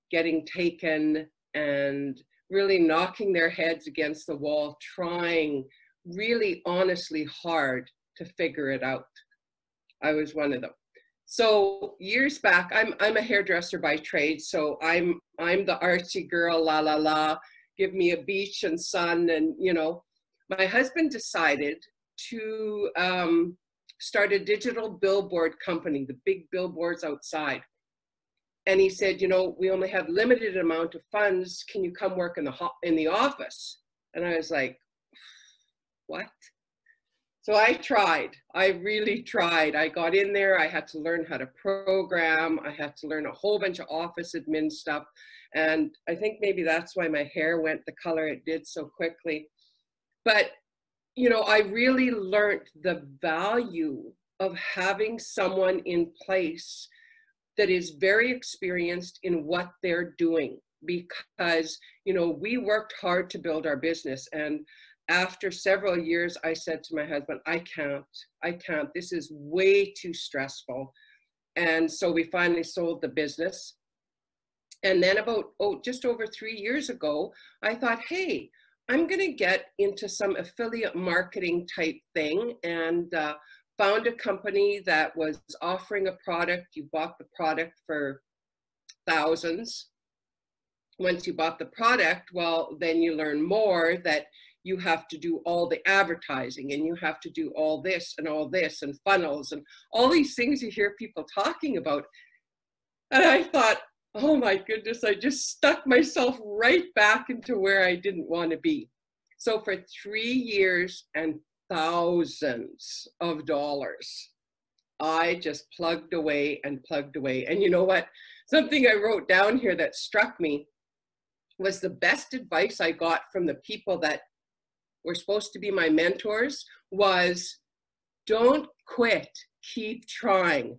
getting taken and really knocking their heads against the wall, trying really honestly hard to figure it out. I was one of them. So years back, I'm a hairdresser by trade, so I'm the artsy girl, la la la, give me a beach and sun, and you know, my husband decided to start a digital billboard company, the big billboards outside. And he said, you know, we only have limited amount of funds. Can you come work in the office? And I was like, what? So I tried. I really tried. I got in there. I had to learn how to program. I had to learn a whole bunch of office admin stuff. And I think maybe that's why my hair went the color it did so quickly. But, you know, I really learned the value of having someone in place that is very experienced in what they're doing, because, you know, we worked hard to build our business. And after several years, I said to my husband, I can't, this is way too stressful. And so we finally sold the business. And then about, just over 3 years ago, I thought, hey, I'm gonna get into some affiliate marketing type thing, and found a company that was offering a product. You bought the product for thousands. Once you bought the product, well, then you learn more that you have to do all the advertising, and you have to do all this and funnels and all these things you hear people talking about. And I thought, oh my goodness, I just stuck myself right back into where I didn't want to be. So for 3 years and thousands of dollars, I just plugged away and plugged away. And you know what? Something I wrote down here that struck me was the best advice I got from the people that were supposed to be my mentors was, don't quit, keep trying.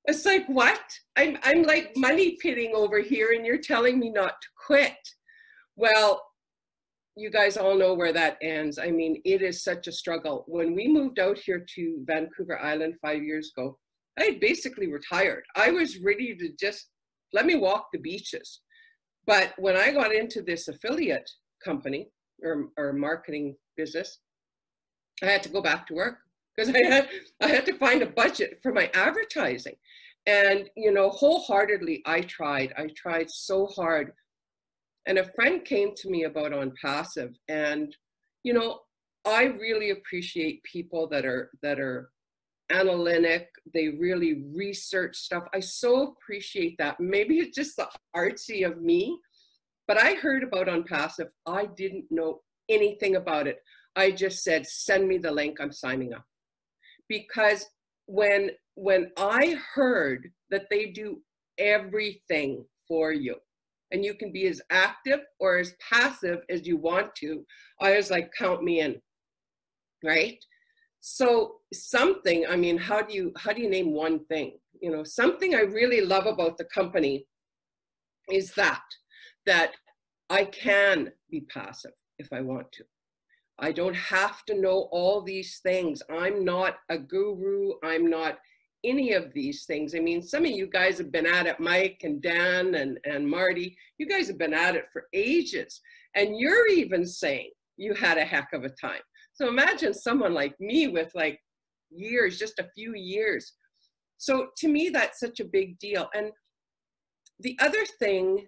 It's like, what? I'm like money pitting over here and you're telling me not to quit. Well, you guys all know where that ends. I mean, it is such a struggle. When we moved out here to Vancouver Island 5 years ago, I had basically retired. I was ready to just let me walk the beaches. But when I got into this affiliate company or marketing business, I had to go back to work because I had to find a budget for my advertising. And, you know, wholeheartedly, I tried so hard. And a friend came to me about OnPassive, and, you know, I really appreciate people that are analytic. They really research stuff. I so appreciate that. Maybe it's just the artsy of me, but I heard about OnPassive. I didn't know anything about it. I just said, send me the link, I'm signing up. Because when I heard that they do everything for you, and you can be as active or as passive as you want to, I was like, count me in, right? So something, I mean, how do you name one thing? You know, something I really love about the company is that I can be passive if I want to. I don't have to know all these things. I'm not a guru. I'm not any of these things. I mean, some of you guys have been at it, Mike and Dan and Marty, you guys have been at it for ages. And you're even saying you had a heck of a time. So imagine someone like me with like years, just a few years. So to me, that's such a big deal. And the other thing,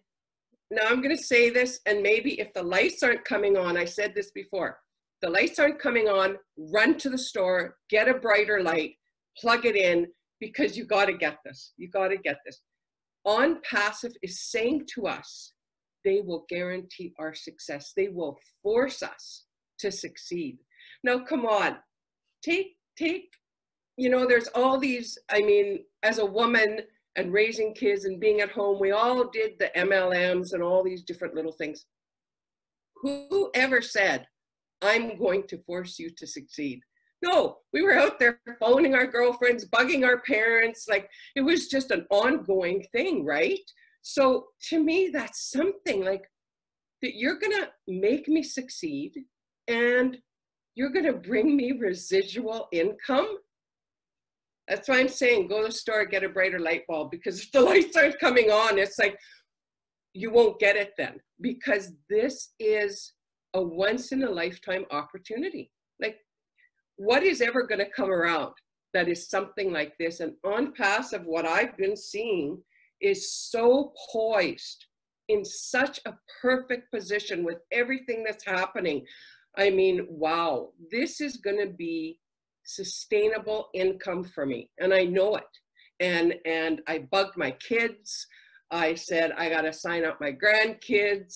now I'm going to say this, and maybe if the lights aren't coming on, I said this before, the lights aren't coming on, run to the store, get a brighter light, plug it in, because you got to get this. You got to get this. OnPassive is saying to us, they will guarantee our success. They will force us to succeed. Now, come on, take, you know, there's all these, I mean, as a woman and raising kids and being at home, we all did the MLMs and all these different little things. Whoever said, I'm going to force you to succeed? No, we were out there phoning our girlfriends, bugging our parents. Like, it was just an ongoing thing, right? So to me, that's something like that you're gonna make me succeed and you're gonna bring me residual income. That's why I'm saying, go to the store, get a brighter light bulb, because if the lights aren't coming on, it's like, you won't get it then, because this is a once in a lifetime opportunity. Like, what is ever going to come around that is something like this? And OnPassive, what I've been seeing is so poised in such a perfect position with everything that's happening. I mean, wow, this is going to be sustainable income for me. And I know it. And I bugged my kids. I said, I got to sign up my grandkids.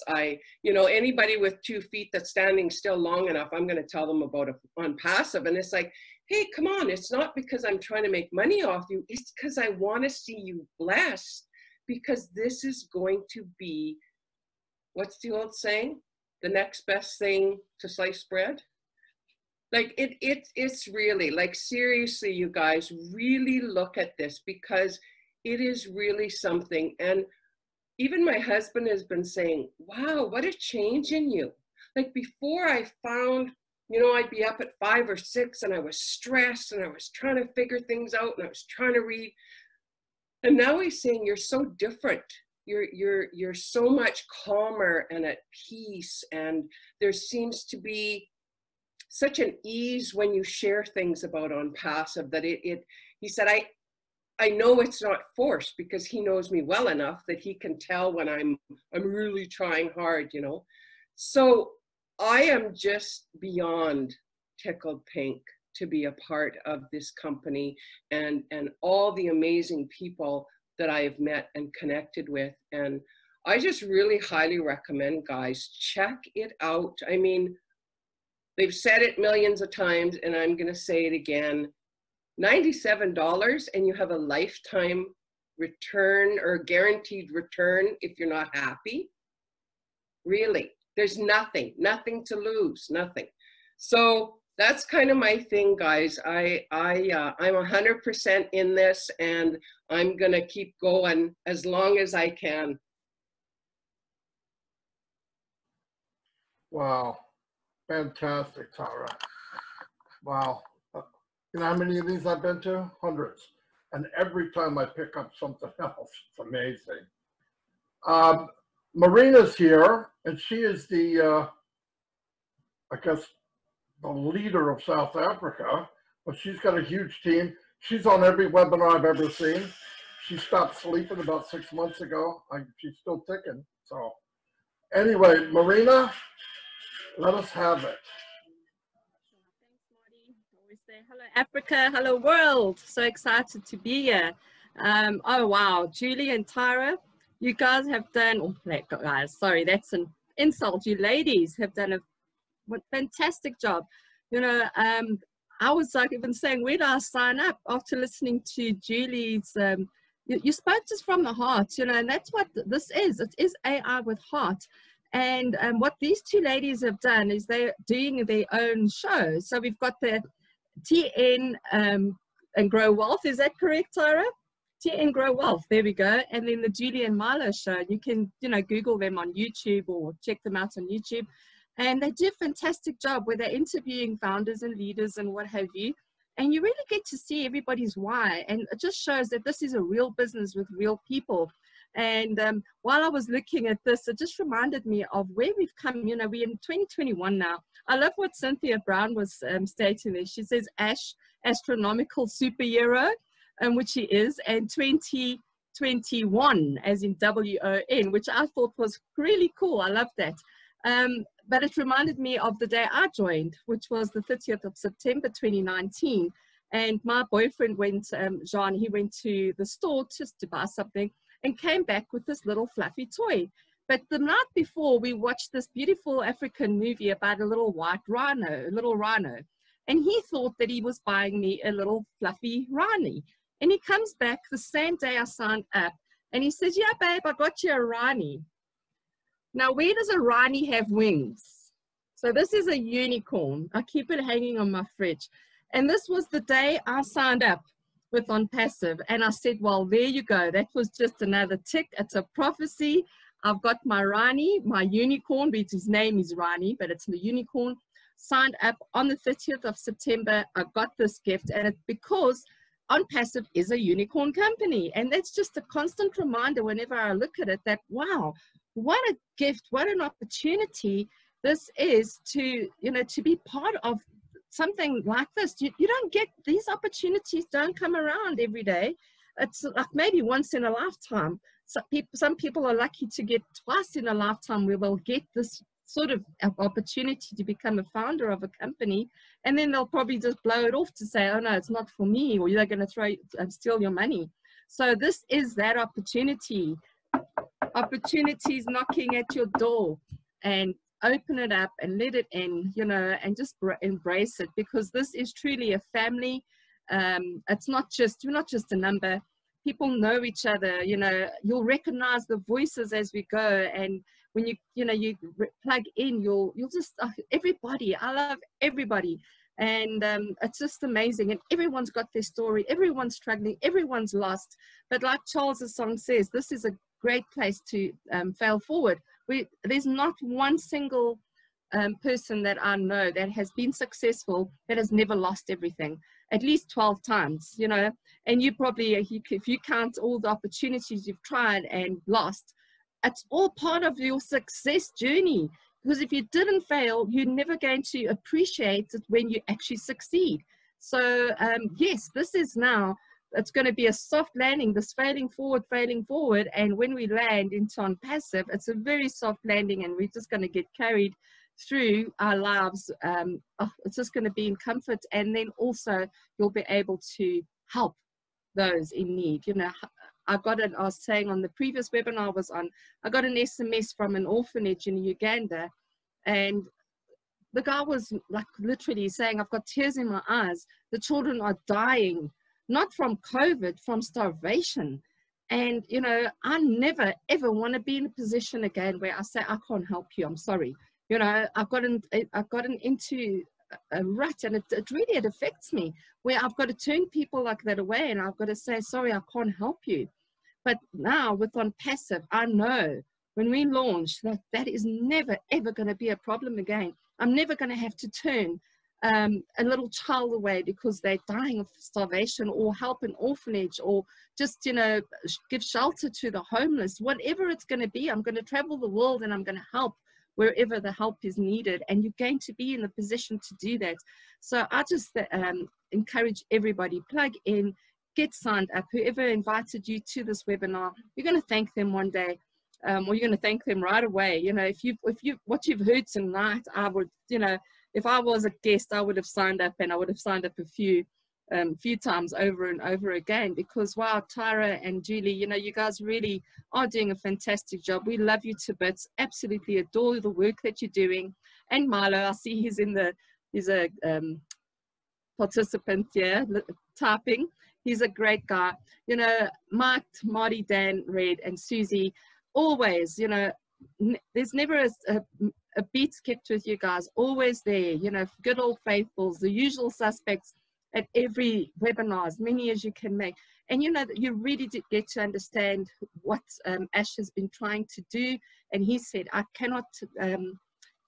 You know, anybody with 2 feet that's standing still long enough, I'm going to tell them about OnPassive. And it's like, hey, come on. It's not because I'm trying to make money off you. It's because I want to see you blessed, because this is going to be, what's the old saying? The next best thing to sliced bread. Like it's really, like, seriously, you guys really look at this, because it is really something. And even my husband has been saying, wow, what a change in you. Like, before I found, you know, I'd be up at 5 or 6 and I was stressed and I was trying to figure things out and I was trying to read. And now he's saying, you're so different. You're so much calmer and at peace. And there seems to be such an ease when you share things about OnPassive that he said, I know it's not forced, because he knows me well enough that he can tell when I'm really trying hard, you know. So I am just beyond tickled pink to be a part of this company and all the amazing people that I have met and connected with. And I just really highly recommend, guys, check it out. I mean, they've said it millions of times, and I'm going to say it again. $97 and you have a lifetime return or guaranteed return if you're not happy. Really, there's nothing to lose, nothing. So that's kind of my thing, guys. I'm 100% in this, and I'm going to keep going as long as I can. Wow. Fantastic, Tara. Wow. You know how many of these I've been to? Hundreds. And every time I pick up something else, it's amazing. Marina's here, and she is the, I guess, the leader of South Africa, but she's got a huge team. She's on every webinar I've ever seen. She stopped sleeping about 6 months ago. She's still ticking. So anyway, Marina, let us have it. Thanks, Marty. Always say hello, Africa, hello, world. So excited to be here. Oh, wow. Julie and Tyra, you guys have done, oh, guys, sorry, that's an insult. You ladies have done a fantastic job. You know, I was like even saying, where do I sign up after listening to Julie's, you spoke just from the heart, you know, and that's what this is. It is AI with heart. And what these two ladies have done is they're doing their own show. So we've got the TN and Grow Wealth. Is that correct, Tyra? TN Grow Wealth. There we go. And then the Julie and Milo show. You can, you know, Google them on YouTube or check them out on YouTube. And they do a fantastic job where they're interviewing founders and leaders and what have you. And you really get to see everybody's why. And it just shows that this is a real business with real people. And while I was looking at this, it just reminded me of where we've come. You know, we're in 2021 now. I love what Cynthia Brown was stating there. She says, Ash, astronomical superhero, which she is, and 2021, as in WON, which I thought was really cool. I love that. But it reminded me of the day I joined, which was the 30th of September 2019. And my boyfriend went, Jean, he went to the store just to buy something and came back with this little fluffy toy. But the night before, we watched this beautiful African movie about a little white rhino, a little rhino. And he thought that he was buying me a little fluffy rhino. And he comes back the same day I signed up and he says, yeah, babe, I got you a rhino. Now, where does a rhino have wings? So this is a unicorn. I keep it hanging on my fridge. And this was the day I signed up with OnPassive. And I said, well, there you go. That was just another tick. It's a prophecy. I've got my rhino, my unicorn, which his name is Rani, but it's the unicorn, signed up on the 30th of September. I got this gift, and it's because OnPassive is a unicorn company. And that's just a constant reminder whenever I look at it that, wow, what a gift, what an opportunity this is to, you know, to be part of something like this. You don't get, these opportunities don't come around every day. It's like maybe once in a lifetime. Some people are lucky to get twice in a lifetime where they'll get this sort of opportunity to become a founder of a company, and then they'll probably just blow it off to say, oh no, it's not for me, or they're going to throw and steal your money. So this is that opportunity. Opportunities knocking at your door, and open it up and let it in, you know, and just embrace it, because this is truly a family. It's not just, you're not just a number. People know each other, you know, you'll recognize the voices as we go. And when you plug in, you'll just, everybody, I love everybody. And it's just amazing. And everyone's got their story. Everyone's struggling. Everyone's lost. But like Charles's song says, this is a great place to fail forward. There's not one single person that I know that has been successful that has never lost everything, at least 12 times, you know. And you probably, if you count all the opportunities you've tried and lost, it's all part of your success journey. Because if you didn't fail, you're never going to appreciate it when you actually succeed. So yes, this is now, it's going to be a soft landing, this failing forward. And when we land into OnPassive, it's a very soft landing, and we're just going to get carried through our lives. It's just going to be in comfort. And then also you'll be able to help those in need. You know, I was saying on the previous webinar I was on, I got an SMS from an orphanage in Uganda, and the guy was like literally saying, I've got tears in my eyes. The children are dying, not from COVID, from starvation. And, you know, I never, ever want to be in a position again where I say, I can't help you, I'm sorry. You know, I've gotten into a rut, and it affects me, where I've got to turn people like that away, and I've got to say, sorry, I can't help you. But now with OnPassive, I know when we launch that is never, ever going to be a problem again. I'm never going to have to turn a little child away because they're dying of starvation, or help an orphanage, or just, you know, give shelter to the homeless. Whatever it's going to be, I'm going to travel the world and I'm going to help wherever the help is needed, and you're going to be in the position to do that. So I just encourage everybody, plug in, get signed up. Whoever invited you to this webinar, you're going to thank them one day, or you're going to thank them right away. You know, if you what you've heard tonight, I would, you know, if I was a guest, I would have signed up, and I would have signed up a few times over and over again, because wow, Tyra and Julie, you know, you guys really are doing a fantastic job. We love you to bits, absolutely adore the work that you're doing. And Milo, I see he's a participant here, typing. He's a great guy. You know, Mike, Marty, Dan, Red, and Susie, always, you know, there's never a beat skipped with you guys, always there, you know, good old faithfuls, the usual suspects at every webinar, as many as you can make. And you know that you really did get to understand what Ash has been trying to do. And he said, I cannot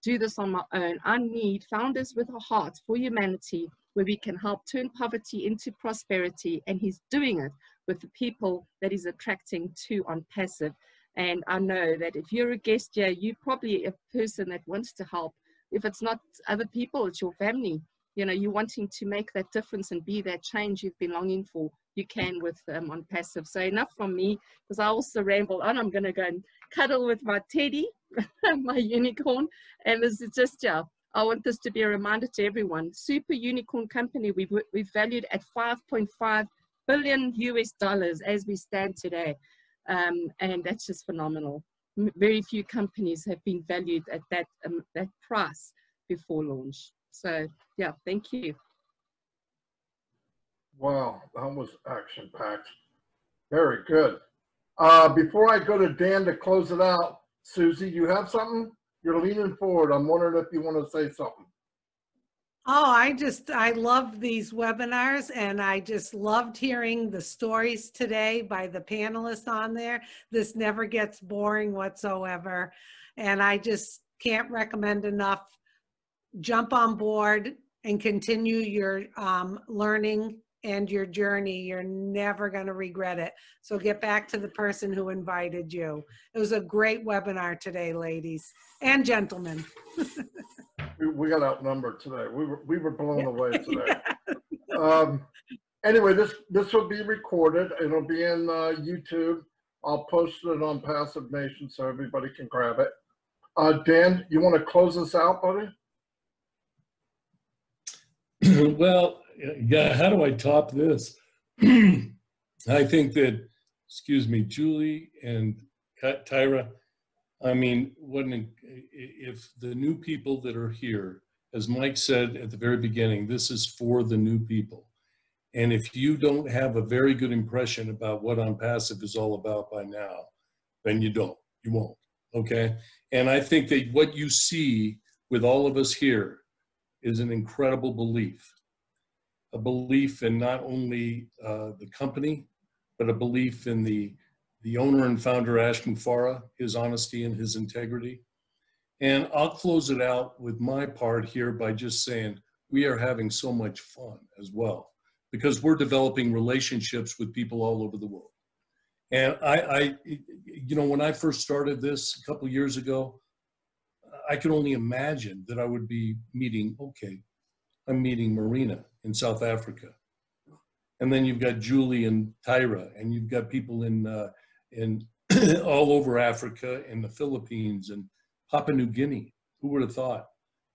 do this on my own. I need founders with a heart for humanity, where we can help turn poverty into prosperity. And he's doing it with the people that he's attracting to OnPassive. And I know that if you're a guest here, you're probably a person that wants to help. If it's not other people, it's your family. You know, you're wanting to make that difference and be that change you've been longing for. You can with OnPassive. So enough from me, because I also ramble on. I'm going to go and cuddle with my teddy, my unicorn. And this is just, yeah, I want this to be a reminder to everyone. Super unicorn company, we've valued at $5.5 billion US as we stand today. And that's just phenomenal. Very few companies have been valued at that price before launch. So yeah, thank you. Wow, that was action-packed. Very good. Before I go to Dan to close it out, Susie, you have something? You're leaning forward. I'm wondering if you want to say something. Oh, I love these webinars, and I just loved hearing the stories today by the panelists on there. This never gets boring whatsoever. And I just can't recommend enough. Jump on board and continue your learning and your journey. You're never going to regret it. So get back to the person who invited you. It was a great webinar today, ladies and gentlemen. We got outnumbered today. We were blown away today. Anyway, this will be recorded. It'll be in YouTube. I'll post it on Passive Nation so everybody can grab it. Dan, you want to close us out, buddy? Well, yeah, how do I top this? I think that, excuse me, Julie and Tyra, I mean, if the new people that are here, as Mike said at the very beginning, this is for the new people. And if you don't have a very good impression about what OnPassive is all about by now, then you won't, okay? And I think that what you see with all of us here is an incredible belief. A belief in not only the company, but a belief in the owner and founder, Ash Mufareh, his honesty and his integrity. And I'll close it out with my part here by just saying we are having so much fun as well, because we're developing relationships with people all over the world. And you know, when I first started this a couple of years ago, I could only imagine that I would be meeting, I'm meeting Marina in South Africa. And then you've got Julie and Tyra, and you've got people in all over Africa and the Philippines and Papua New Guinea. Who would have thought?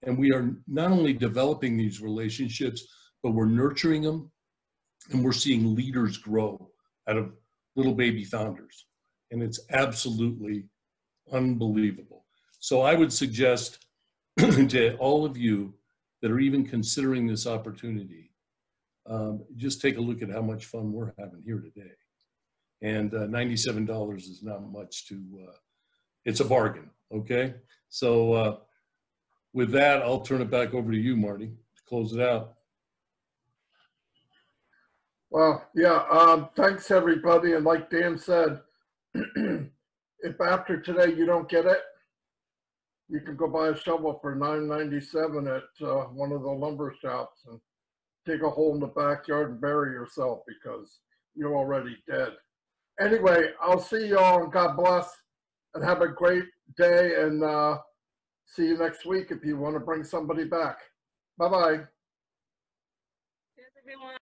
And we are not only developing these relationships, but we're nurturing them, and we're seeing leaders grow out of little baby founders. And it's absolutely unbelievable. So I would suggest to all of you that are even considering this opportunity, just take a look at how much fun we're having here today. And $97 is not much to, it's a bargain, okay? So with that, I'll turn it back over to you, Marty, to close it out. Well, yeah, thanks everybody. And like Dan said, if after today you don't get it, you can go buy a shovel for $9.97 at one of the lumber shops and dig a hole in the backyard and bury yourself because you're already dead. Anyway, I'll see y'all, and God bless, and have a great day. And see you next week if you want to bring somebody back. Bye-bye. Cheers, everyone.